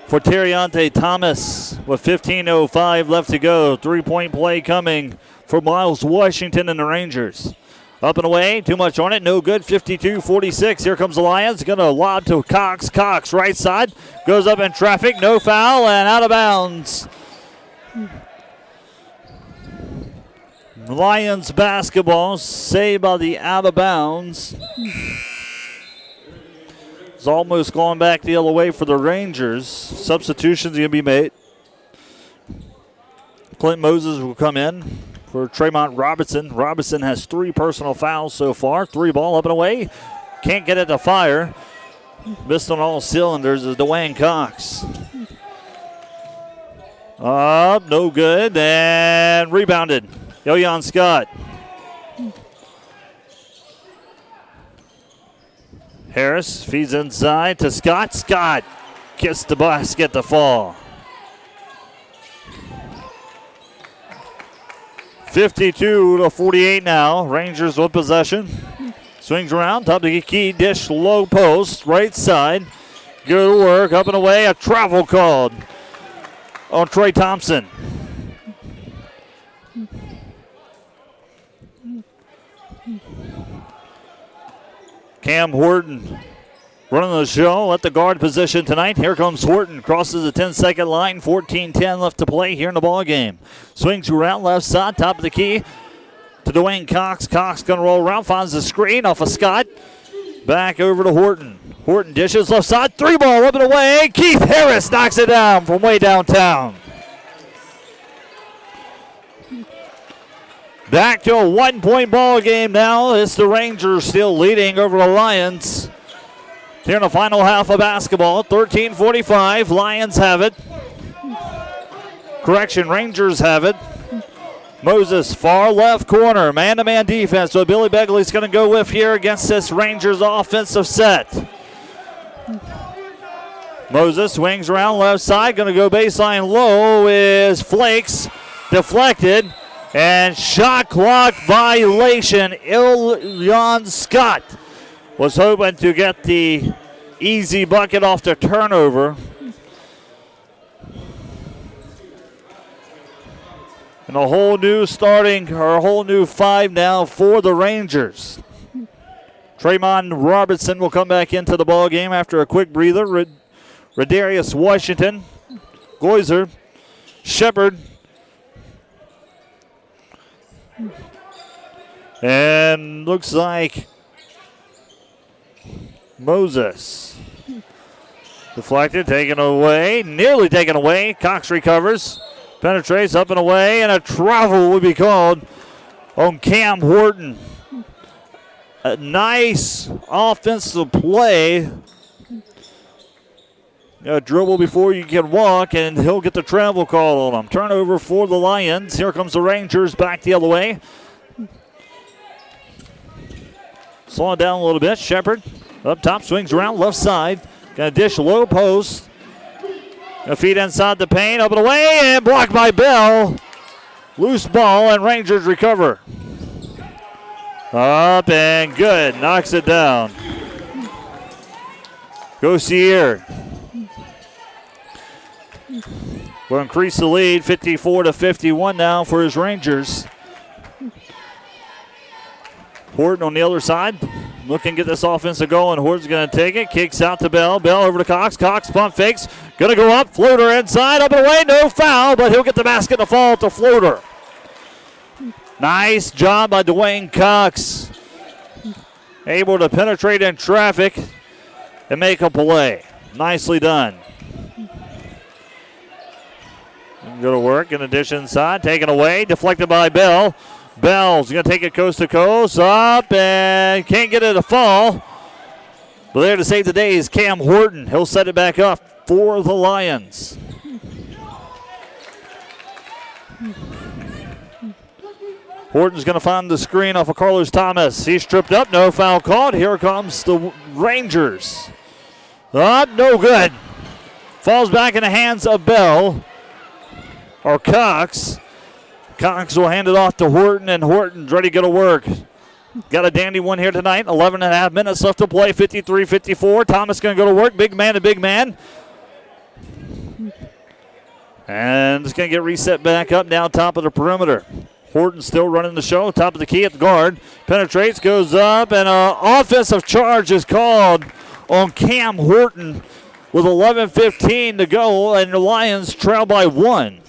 for Terriante Thomas with 15:05 left to go. 3-point play coming for Miles Washington and the Rangers. Up and away, too much on it, no good, 52-46. Here comes the Lions, going to lob to Cox. Cox, right side, goes up in traffic, no foul, and out of bounds. Lions basketball, saved by the out of bounds. It's almost going back the other way for the Rangers. Substitutions going to be made. Clint Moses will come in for Tremont Robinson. Robinson has 3 personal fouls so far. 3 ball up and away. Can't get it to fire. Missed on all cylinders is Dwayne Cox. Up, no good, and rebounded. Yoyan Scott. Harris feeds inside to Scott. Scott gets the basket to fall. 52-48 now. Rangers with possession. Swings around, top of the key, dish, low post, right side. Good work, up and away. A travel called on Trey Thompson. Cam Horton running the show at the guard position tonight. Here comes Horton, crosses the 10-second line, 14-10 left to play here in the ball game. Swings around left side, top of the key to Dwayne Cox. Cox going to roll around, finds the screen off of Scott. Back over to Horton. Horton dishes left side, 3 ball up and away. Keith Harris knocks it down from way downtown. Back to a 1-point ball game now. It's the Rangers still leading over the Lions. Here in the final half of basketball, 13:45. Lions have it. Correction, Rangers have it. Moses, far left corner, man-to-man defense. So Billy Begley's going to go with here against this Rangers offensive set. Moses swings around left side, going to go baseline low is Flakes, deflected, and shot clock violation. Ilyan Scott was hoping to get the easy bucket off the turnover. And a whole new five now for the Rangers. Tremont Robertson will come back into the ball game after a quick breather. Radarius Washington, Goizer, Shepard, and looks like Moses. Deflected, taken away, nearly taken away. Cox recovers, penetrates up and away, and a travel will be called on Cam Horton. A nice offensive play. Dribble before you can walk, and he'll get the travel call on him. Turnover for the Lions. Here comes the Rangers back the other way. Slow it down a little bit. Shepard up top, swings around left side. Gonna dish low post. Gonna feed inside the paint, up and away, and blocked by Bell. Loose ball, and Rangers recover. Up and good, knocks it down. Gossier will increase the lead, 54-51 now for his Rangers. Horton on the other side, looking to get this offense going. Horton's going to take it, kicks out to Bell. Bell over to Cox. Cox pump fakes, going to go up, floater inside, up and away, no foul, but he'll get the basket to fall at the floater. Nice job by Dwayne Cox. Able to penetrate in traffic and make a play. Nicely done. Go to work, in addition inside, taken away, deflected by Bell. Bell's going to take it coast to coast, up, and can't get it to fall. But there to save the day is Cam Horton. He'll set it back up for the Lions. Horton's going to find the screen off of Carlos Thomas. He's tripped up, no foul called. Here comes the Rangers. Up, no good. Falls back in the hands of Bell, or Cox. Cox will hand it off to Horton, and Horton's ready to go to work. Got a dandy one here tonight. 11 and a half minutes left to play, 53-54. Thomas going to go to work, big man to big man. And it's going to get reset back up down top of the perimeter. Horton still running the show. Top of the key at the guard. Penetrates, goes up, and an offensive charge is called on Cam Horton with 11:15 to go, and the Lions trail by 1.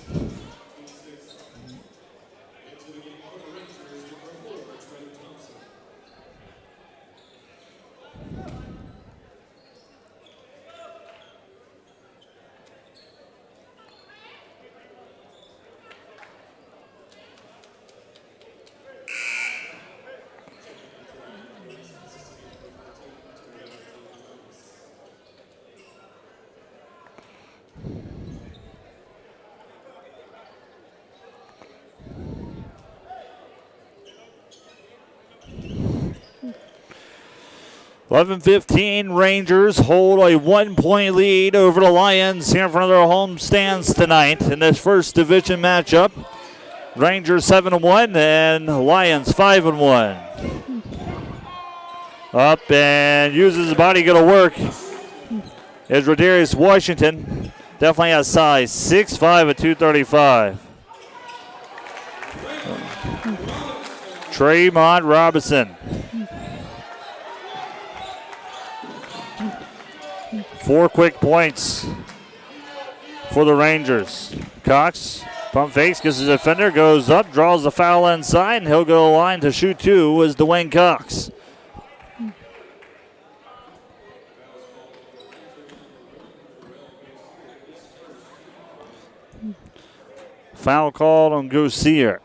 (11:15) Rangers hold a 1-point lead over the Lions here in front of their home stands tonight in this first division matchup. Rangers 7-1 and Lions 5-1. Up and uses his body, going to work is Rodarius Washington. Definitely has size, 6'5" at 235. Tremont Robinson. 4 quick points for the Rangers. Cox, pump fakes, gets his defender, goes up, draws the foul inside, and he'll go to the line to shoot 2 is Dwayne Cox. Foul called on Gosier.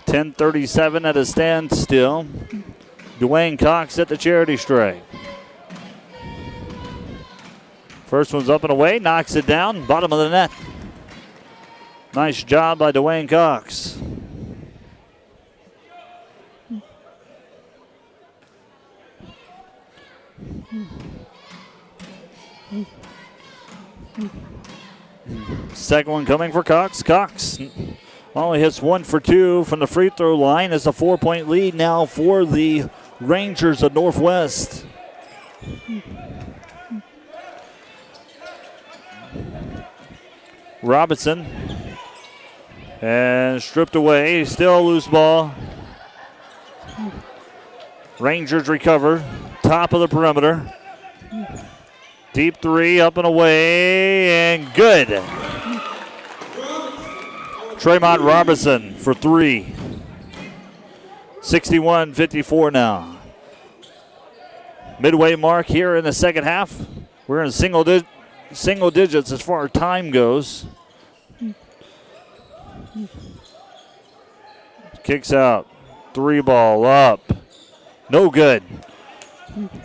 .10:37 at a standstill. Dwayne Cox at the charity stripe. First one's up and away, knocks it down, bottom of the net. Nice job by Dwayne Cox. Second one coming for Cox. Cox only hits 1 for 2 from the free throw line. It's a 4-point lead now for the Rangers of Northwest. Robinson. And stripped away. Still loose ball. Rangers recover. Top of the perimeter. Deep 3, up and away, and good. Tremont Robinson for 3. 61-54 now. Midway mark here in the second half. We're in single digits as far as time goes. Kicks out. 3 ball up. No good.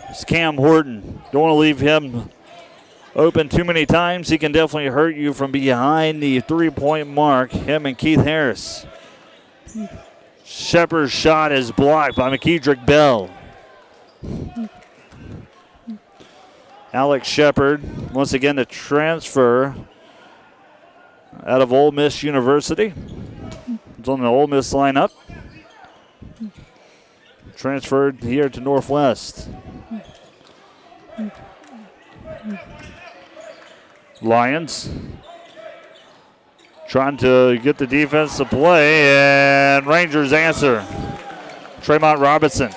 It's Cam Horton. Don't want to leave him open too many times. He can definitely hurt you from behind the 3-point mark. Him and Keith Harris. Shepard's shot is blocked by McKedrick Bell. Alex Shepard, once again, the transfer out of Ole Miss University. It's on the Ole Miss lineup. Transferred here to Northwest. Lions trying to get the defense to play, and Rangers answer. Tremont Robinson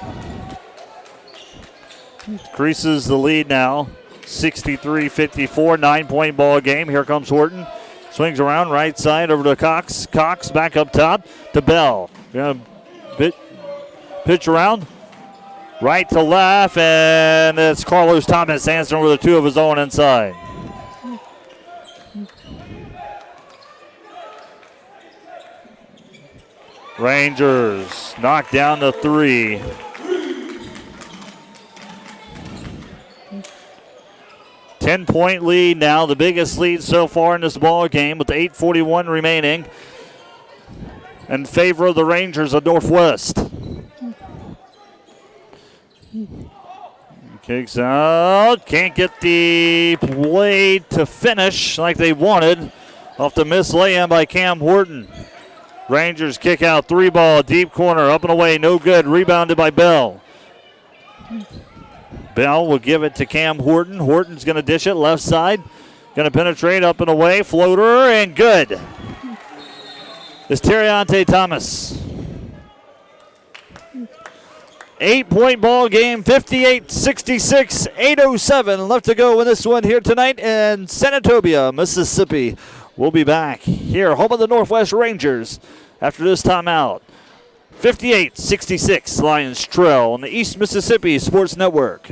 increases the lead now, 63-54, 9-point ball game. Here comes Horton. Swings around right side over to Cox. Cox back up top to Bell. Gonna pitch around right to left, and it's Carlos Thomas answering with 2 of his own inside. Rangers knocked down to 3. Ten-point lead now, the biggest lead so far in this ball game with 8:41 remaining in favor of the Rangers of Northwest. Kicks out, can't get the play to finish like they wanted. Off the missed lay-in by Cam Horton. Rangers kick out, 3 ball, deep corner, up and away, no good. Rebounded by Bell. Bell will give it to Cam Horton. Horton's going to dish it left side. Going to penetrate up and away. Floater and good. It's Terriante Thomas. 8-point ball game, 58-66, 8:07 left to go in this one here tonight in Senatobia, Mississippi. We'll be back here, home of the Northwest Rangers, after this timeout. 58-66, Lions trail on the East Mississippi Sports Network.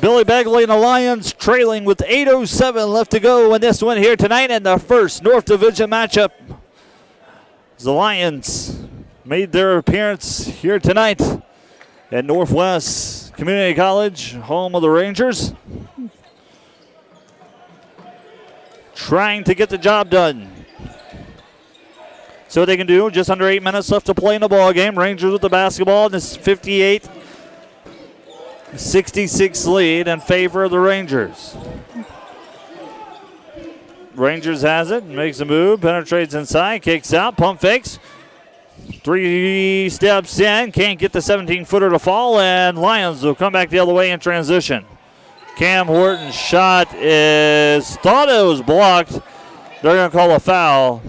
Billy Begley and the Lions trailing with 8:07 left to go in this one here tonight in the first North Division matchup. The Lions made their appearance here tonight at Northwest Community College, home of the Rangers. Trying to get the job done. So what they can do, just under 8 minutes left to play in the ball game. Rangers with the basketball. This is 58-66 lead in favor of the Rangers. Rangers has it, makes a move, penetrates inside, kicks out, pump fakes. 3 steps in, can't get the 17-footer to fall, and Lions will come back the other way in transition. Cam Horton's shot is, thought it was blocked. They're going to call a foul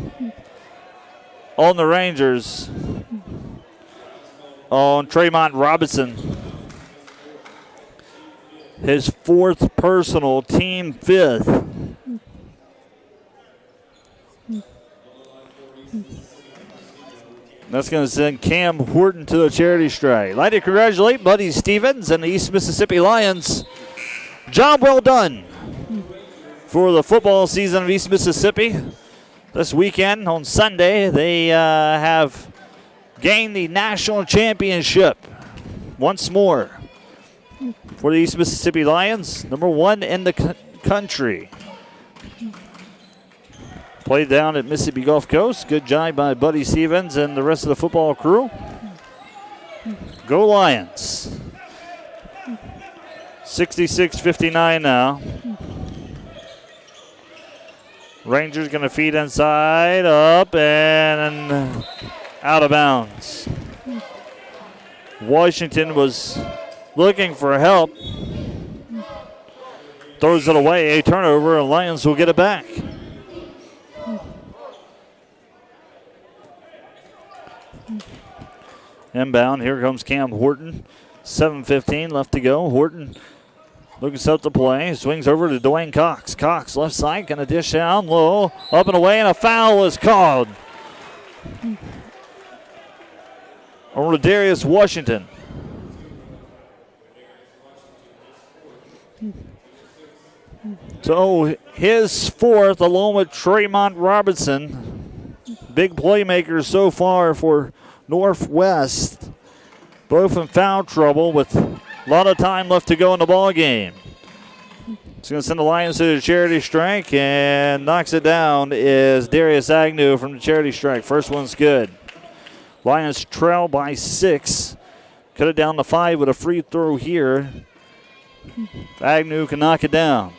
on the Rangers on Tremont Robinson. His 4th personal, team 5th. That's going to send Cam Horton to the charity strike. I'd like to congratulate Buddy Stevens and the East Mississippi Lions. Job well done for the football season of East Mississippi. This weekend on Sunday, they have gained the national championship once more for the East Mississippi Lions, number 1 in the country. Played down at Mississippi Gulf Coast. Good job by Buddy Stevens and the rest of the football crew. Go Lions. 66-59 now. Rangers going to feed inside, up and out of bounds. Washington was looking for help. Throws it away, a turnover, and Lions will get it back. Inbound, here comes Cam Horton. 7:15 left to go. Horton looking set to play. Swings over to Dwayne Cox. Cox left side, going to dish down low, up and away, and a foul is called on Rodarius Washington. So his 4th, along with Tremont Robinson. Big playmakers so far for Northwest. Both in foul trouble with a lot of time left to go in the ball game. It's going to send the Lions to the charity strike, and knocks it down is Darius Agnew from the charity strike. First one's good. Lions trail by 6. Cut it down to 5 with a free throw here. Agnew can knock it down.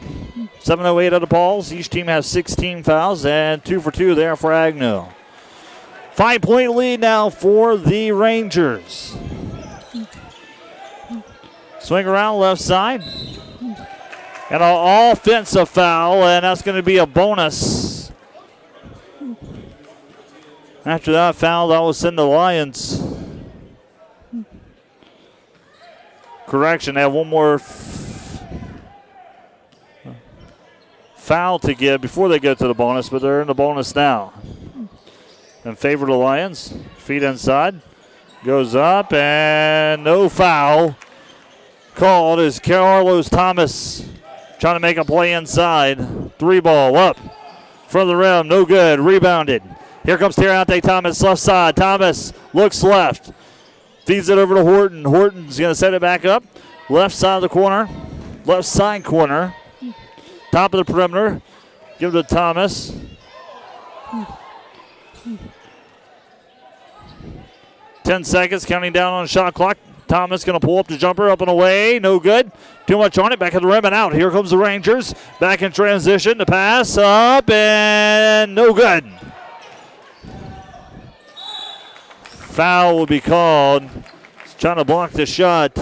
7:08 of the balls. Each team has 16 fouls, and 2 for 2 there for Agnew. 5-point lead now for the Rangers. Swing around left side. And an offensive foul, and that's going to be a bonus. After that foul, that will send the Lions. Correction, they have one more foul to give before they go to the bonus, but they're in the bonus now. In favor of the Lions. Feet inside. Goes up, and no foul called as Carlos Thomas trying to make a play inside. 3 ball up from the rim. No good. Rebounded Here comes Terrante Thomas, left side. Thomas looks left. Feeds it over to Horton. Horton's going to set it back up. Left side of the corner. Left side corner. Top of the perimeter. Give it to Thomas. Ten seconds, counting down on the shot clock. Thomas going to pull up the jumper, up and away. No good. Too much on it. Back at the rim and out. Here comes the Rangers. Back in transition. The pass up and no good. Foul will be called. He's trying to block the shot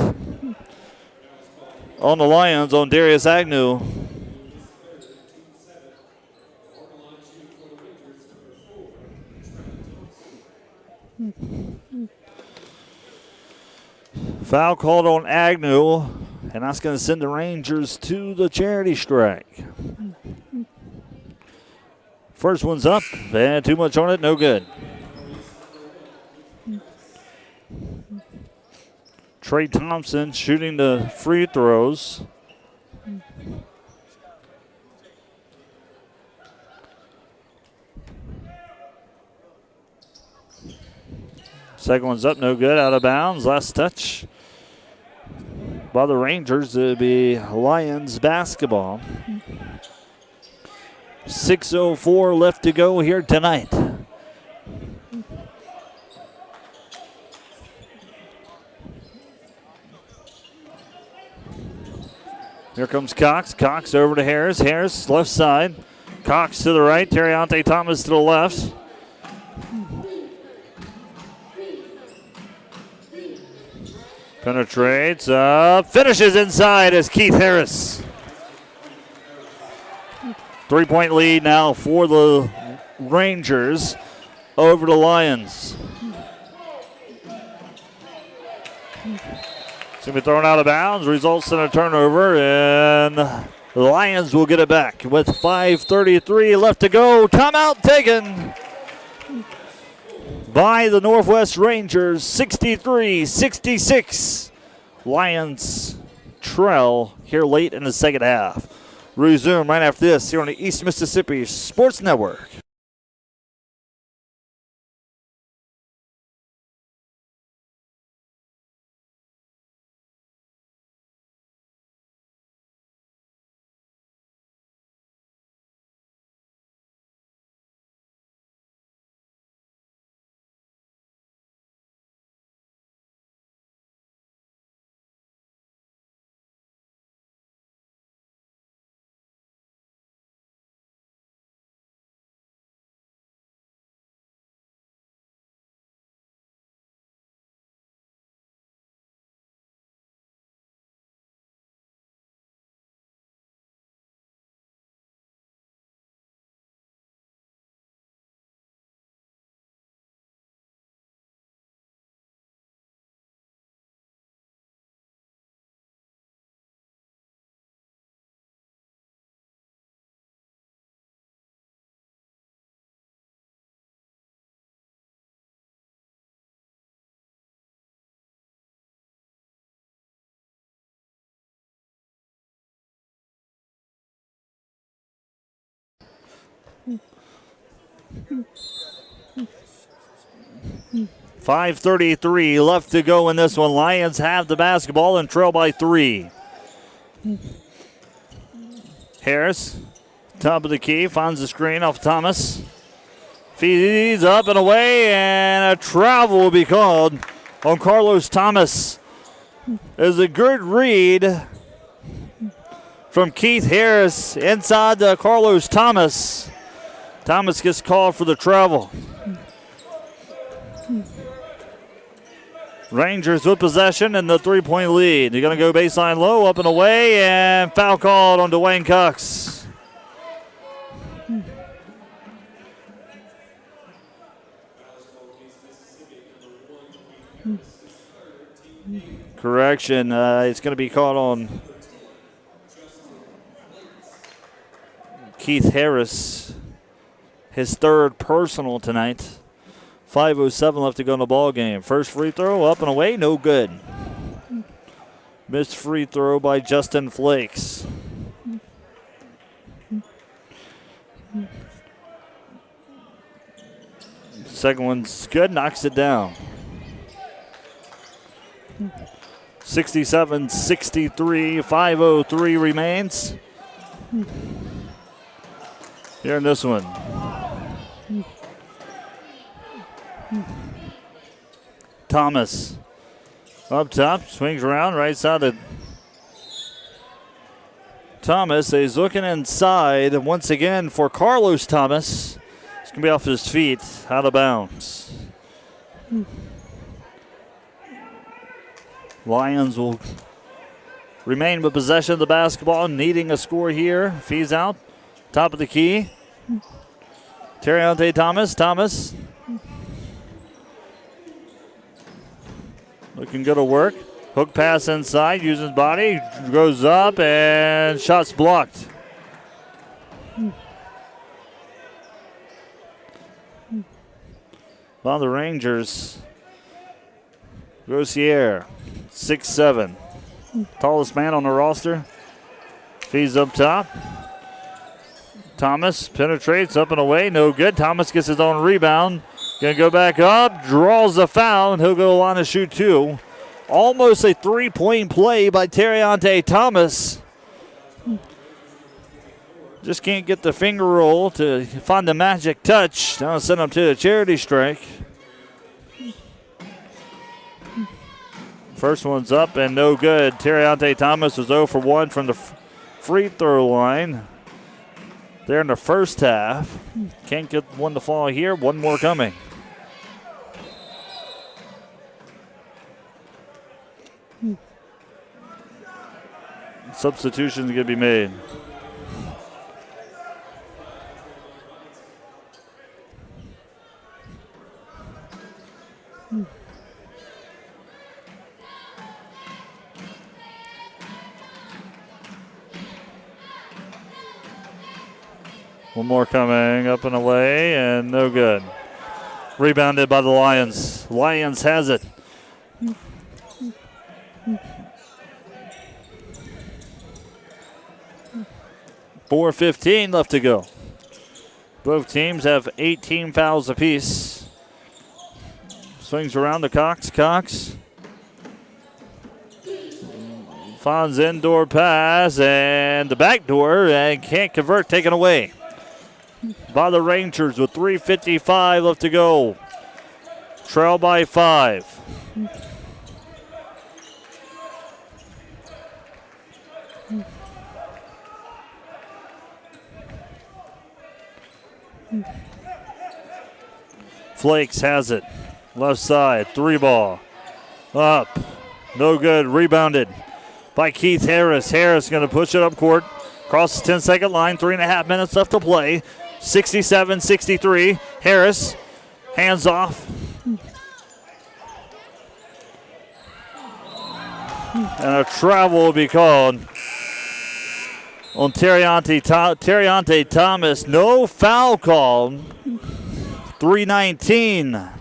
on the Lions on Darius Agnew. Foul called on Agnew, and that's going to send the Rangers to the charity strike. First one's up, and too much on it, no good. Trey Thompson shooting the free throws. Second one's up, no good, out of bounds. Last touch by the Rangers. It'll be Lions basketball. 6:04 left to go here tonight. Here comes Cox. Cox over to Harris. Harris left side. Cox to the right. Terrante Thomas to the left. Penetrates, finishes inside as Keith Harris. 3-point lead now for the Rangers over the Lions. It's going to be thrown out of bounds, results in a turnover, and the Lions will get it back with 5:33 left to go. Timeout taken by the Northwest Rangers, 63-66. Lions trail here late in the second half. Resume right after this here on the East Mississippi Sports Network. .533 left to go in this one. Lions have the basketball and trail by 3. Harris, top of the key, finds the screen off Thomas. Feeds up and away, and a travel will be called on Carlos Thomas. There's a good read from Keith Harris inside to Carlos Thomas. Thomas gets called for the travel. Rangers with possession and the 3-point lead. They're going to go baseline low, up and away, and foul called on Dwayne Cox. Correction, it's going to be called on Keith Harris, his third personal tonight. 5:07 left to go in the ball game. First free throw, up and away, no good. Missed free throw by Justin Flakes. Second one's good, knocks it down. 67-63, 5:03 remains. Here in this one. Thomas up top, swings around, right side of Thomas. He's looking inside once again for Carlos Thomas. He's going to be off his feet, out of bounds. Lions will remain with possession of the basketball, needing a score here. Fees out, top of the key. Terriante Thomas. Looking good at work. Hook pass inside, using his body, goes up, and shot's blocked. Well, the Rangers, Rossier, 6'7", tallest man on the roster. Feeds up top. Thomas penetrates up and away, no good. Thomas gets his own rebound. Gonna go back up, draws the foul, and he'll go on to shoot two. Almost a three-point play by Terriante Thomas. Just can't get the finger roll to find the magic touch. Now send him to the charity strike. First one's up and no good. Terriante Thomas was 0 for 1 from the free throw line there in the first half. Can't get one to fall here. One more coming. Substitutions going to be made. One more coming, up and away, and no good. Rebounded by the Lions. Lions has it. .4:15 left to go. Both teams have 18 fouls apiece. Swings around to Cox. Finds indoor pass and the back door and can't convert, taken away by the Rangers with 3:55 left to go. Trail by 5. Flakes has it. Left side, 3 ball. Up. No good. Rebounded by Keith Harris. Harris going to push it up court. Across the 10-second line. 3.5 minutes left to play. 67-63. Harris. Hands off. And a travel will be called on Terriante Thomas. No foul called. 3:19.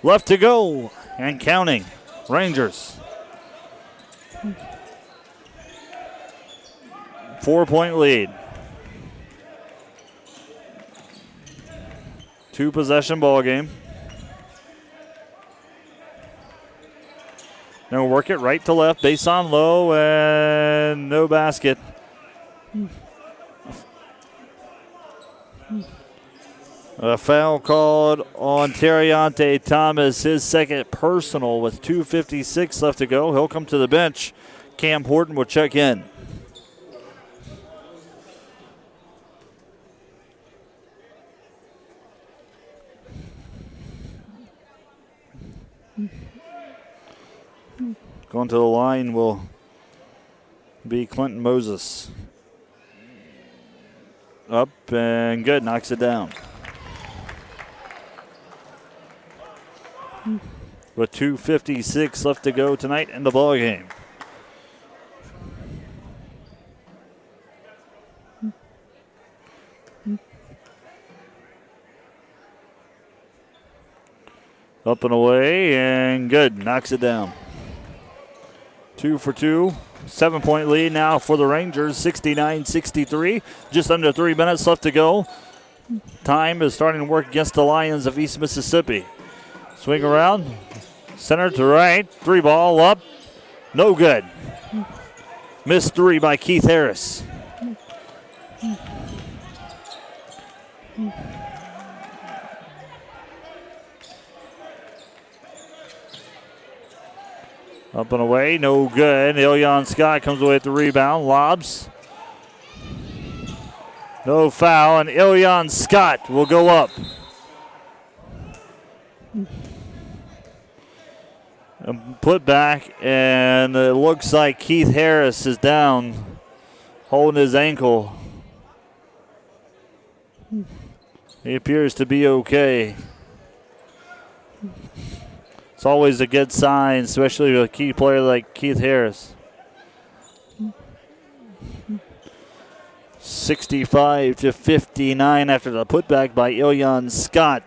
Left to go and counting. Rangers. 4-point lead. 2-possession ball game. Now work it right to left, base on low, and no basket. A foul called on Terriante Thomas, his second personal with 2:56 left to go. He'll come to the bench. Cam Horton will check in. Going to the line will be Clinton Moses. Up and good, knocks it down. With 2:56 left to go tonight in the ball game. Up and away, and good. Knocks it down. 2 for 2. 7-point lead now for the Rangers, 69-63. Just under 3 minutes left to go. Time is starting to work against the Lions of East Mississippi. Swing around, center to right. 3 ball up, no good. Missed 3 by Keith Harris. Up and away, no good. Ilyan Scott comes away with the rebound, lobs. No foul, and Ilyan Scott will go up. Put back, and it looks like Keith Harris is down, holding his ankle. He appears to be okay. It's always a good sign, especially with a key player like Keith Harris. 65-59 after the putback by Ilyan Scott.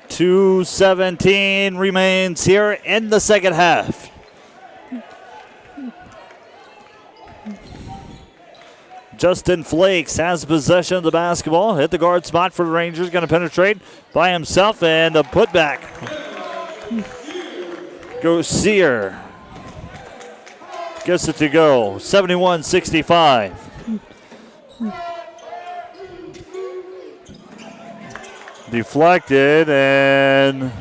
.217 remains here in the second half. Justin Flakes has possession of the basketball. Hit the guard spot for the Rangers. Going to penetrate by himself, and a putback. Goes Sear. Gets it to go. 71-65. Deflected, and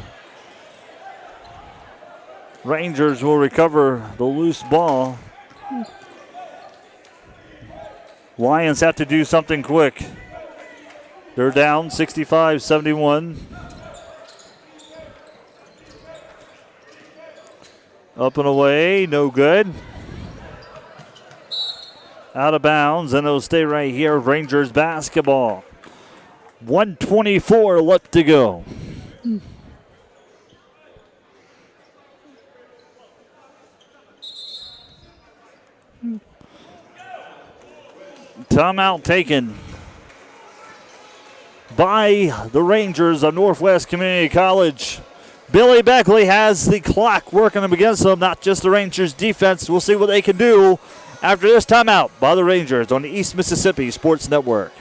Rangers will recover the loose ball. Lions have to do something quick. They're down 65-71. Up and away, no good. Out of bounds, and it'll stay right here. Rangers basketball. 1:24 left to go. Timeout taken by the Rangers of Northwest Community College. Billy Beckley has the clock working against them, not just the Rangers defense. We'll see what they can do after this timeout by the Rangers on the East Mississippi Sports Network.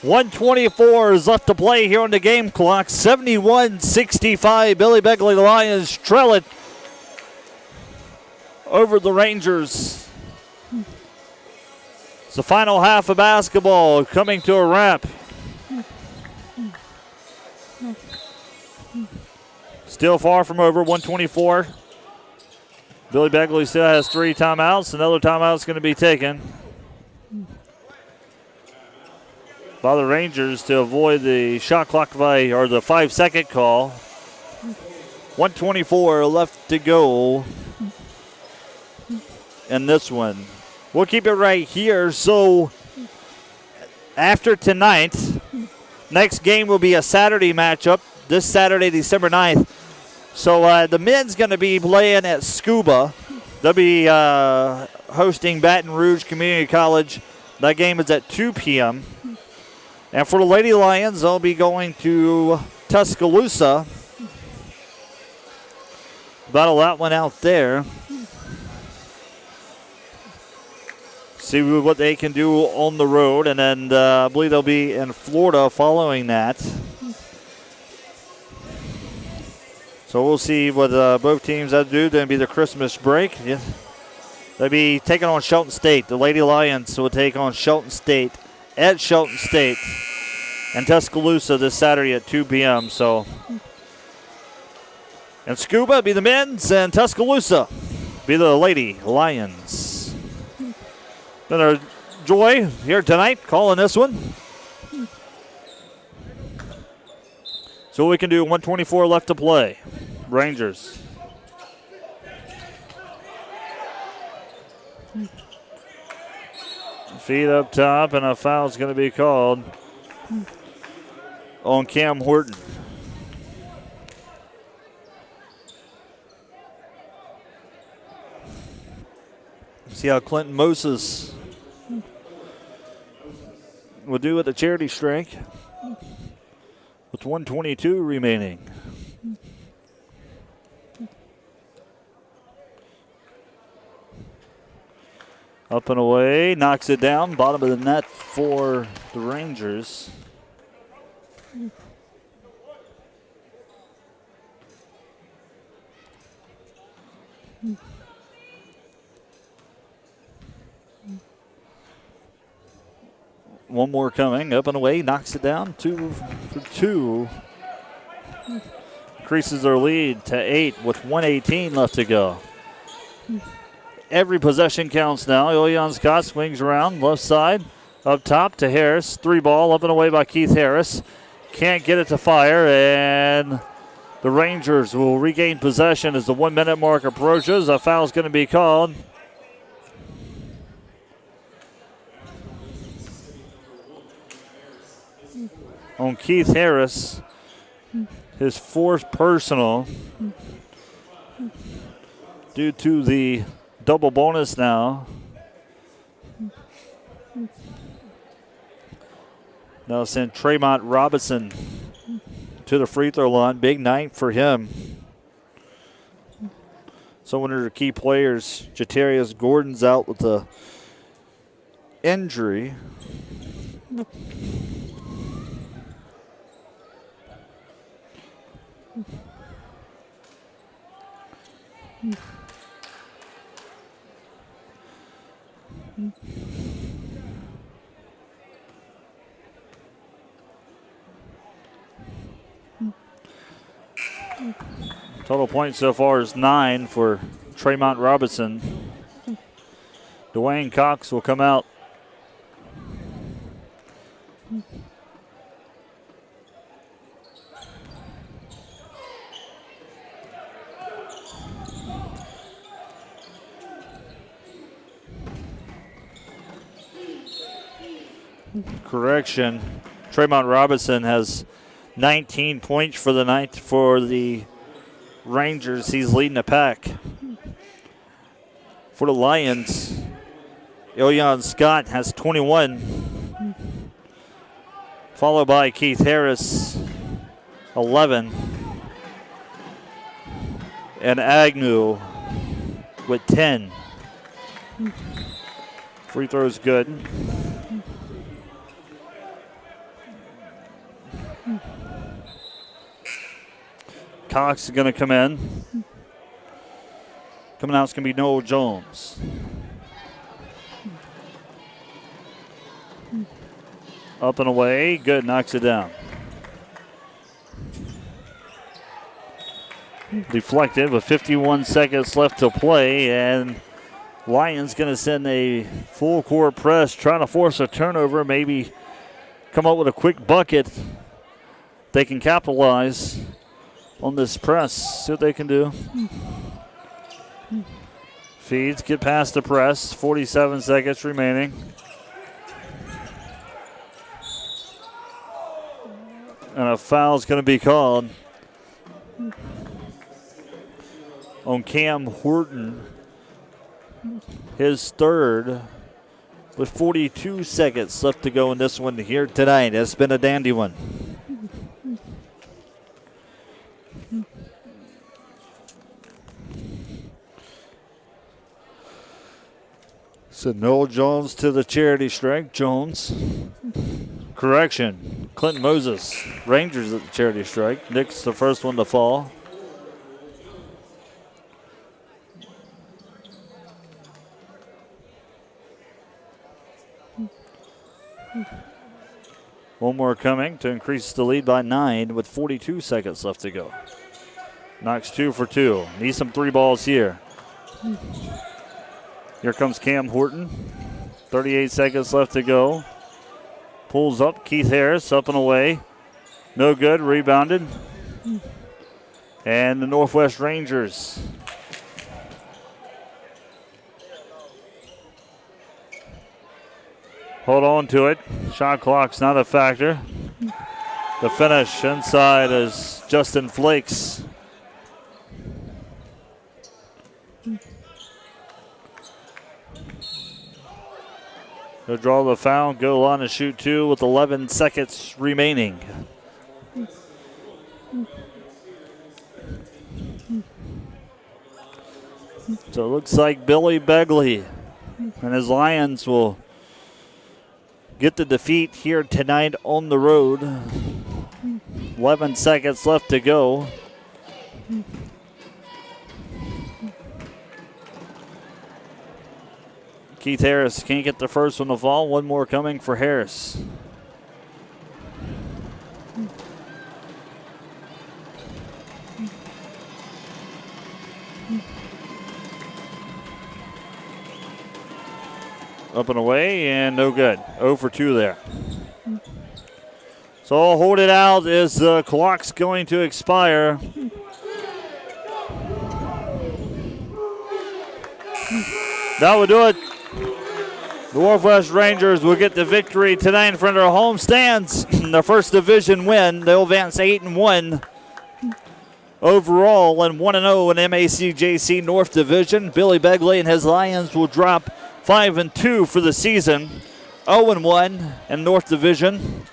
.124 is left to play here on the game clock. 71-65. Billy Beckley Lions trail it over the Rangers. It's the final half of basketball coming to a wrap. Still far from over. 124. Billy Beckley still has 3 timeouts. Another timeout is going to be taken by the Rangers to avoid the shot clock or the 5-second call. 124 left to go in this one. We'll keep it right here. So after tonight, next game will be a Saturday matchup, this Saturday, December 9th. So the men's going to be playing at Scuba. They'll be hosting Baton Rouge Community College. That game is at 2 p.m. And for the Lady Lions, they'll be going to Tuscaloosa. Battle that one out there. See what they can do on the road, and then I believe they'll be in Florida following that. So we'll see what both teams have to do. Then be the Christmas break. Yeah. They'll be taking on Shelton State. The Lady Lions will take on Shelton State at Shelton State and Tuscaloosa this Saturday at 2 p.m. So, and Scuba be the men's, and Tuscaloosa be the Lady Lions. Been a joy here tonight calling this one. So we can do 124 left to play. Rangers. Feet up top, and a foul's going to be called on Cam Horton. See how Clinton Moses will do at the charity strike with 1:22 remaining. Up and away, knocks it down, bottom of the net for the Rangers. One more coming, up and away, knocks it down, 2 for 2. Increases their lead to 8 with 1:18 left to go. Every possession counts now. Ilion Scott swings around, left side, up top to Harris. 3 ball, up and away by Keith Harris. Can't get it to fire, and the Rangers will regain possession as the 1 minute mark approaches. A foul's going to be called. On Keith Harris, his 4th personal, due to the double bonus now. Now send Tremont Robinson to the free throw line. Big night for him. So one of the key players, Jatarius Gordon's out with the injury. Total points so far is 9 for Tremont Robinson. Dwayne Cox will come out. Correction, Tremont Robinson has 19 points for the night for the Rangers. He's leading the pack. For the Lions, Ilion Scott has 21, followed by Keith Harris, 11, and Agnew with 10. Free throws good. Cox is going to come in. Coming out is going to be Noel Jones. Up and away. Good. Knocks it down. Deflected with 51 seconds left to play. And Lions going to send a full court press, trying to force a turnover, maybe come up with a quick bucket. They can capitalize on this press. See what they can do. Feeds, get past the press. 47 seconds remaining. And a foul is going to be called on Cam Horton. His 3rd with 42 seconds left to go in this one here tonight. It's been a dandy one. So Noel Jones to the charity strike. Jones. Correction. Clinton Moses. Rangers at the charity strike. Nick's the first one to fall. One more coming to increase the lead by 9 with 42 seconds left to go. Knocks 2 for 2. Needs some 3 balls here. Here comes Cam Horton. 38 seconds left to go. Pulls up. Keith Harris up and away. No good. Rebounded. And the Northwest Rangers hold on to it. Shot clock's not a factor. The finish inside is Justin Flakes. He'll draw the foul, go on to shoot 2 with 11 seconds remaining. So it looks like Billy Begley and his Lions will get the defeat here tonight on the road. 11 seconds left to go. Keith Harris can't get the first one to fall. One more coming for Harris. Up and away, and no good. 0 for 2 there. So I'll hold it out as the clock's going to expire. That will do it. The Northwest Rangers will get the victory tonight in front of their home stands. Their first division win. They'll advance 8-1 overall and 1-0 in MACJC North Division. Billy Begley and his Lions will drop 5-2 for the season. 0-1 in North Division.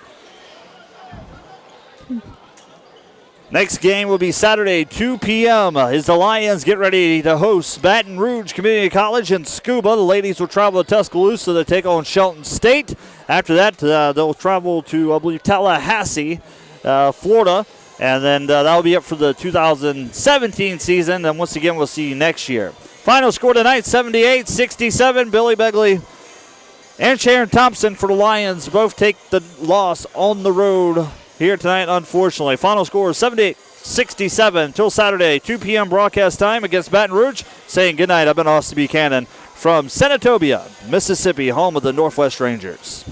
Next game will be Saturday, 2 p.m. as the Lions get ready to host Baton Rouge Community College in Scuba. The ladies will travel to Tuscaloosa to take on Shelton State. After that, they'll travel to, I believe, Tallahassee, Florida. And then that'll be up for the 2017 season. And once again, we'll see you next year. Final score tonight, 78-67. Billy Begley and Sharon Thompson for the Lions both take the loss on the road here tonight, unfortunately. Final score is 78-67 until Saturday, 2 p.m. broadcast time against Baton Rouge. Saying goodnight, I've been Austin Buchanan from Senatobia, Mississippi, home of the Northwest Rangers.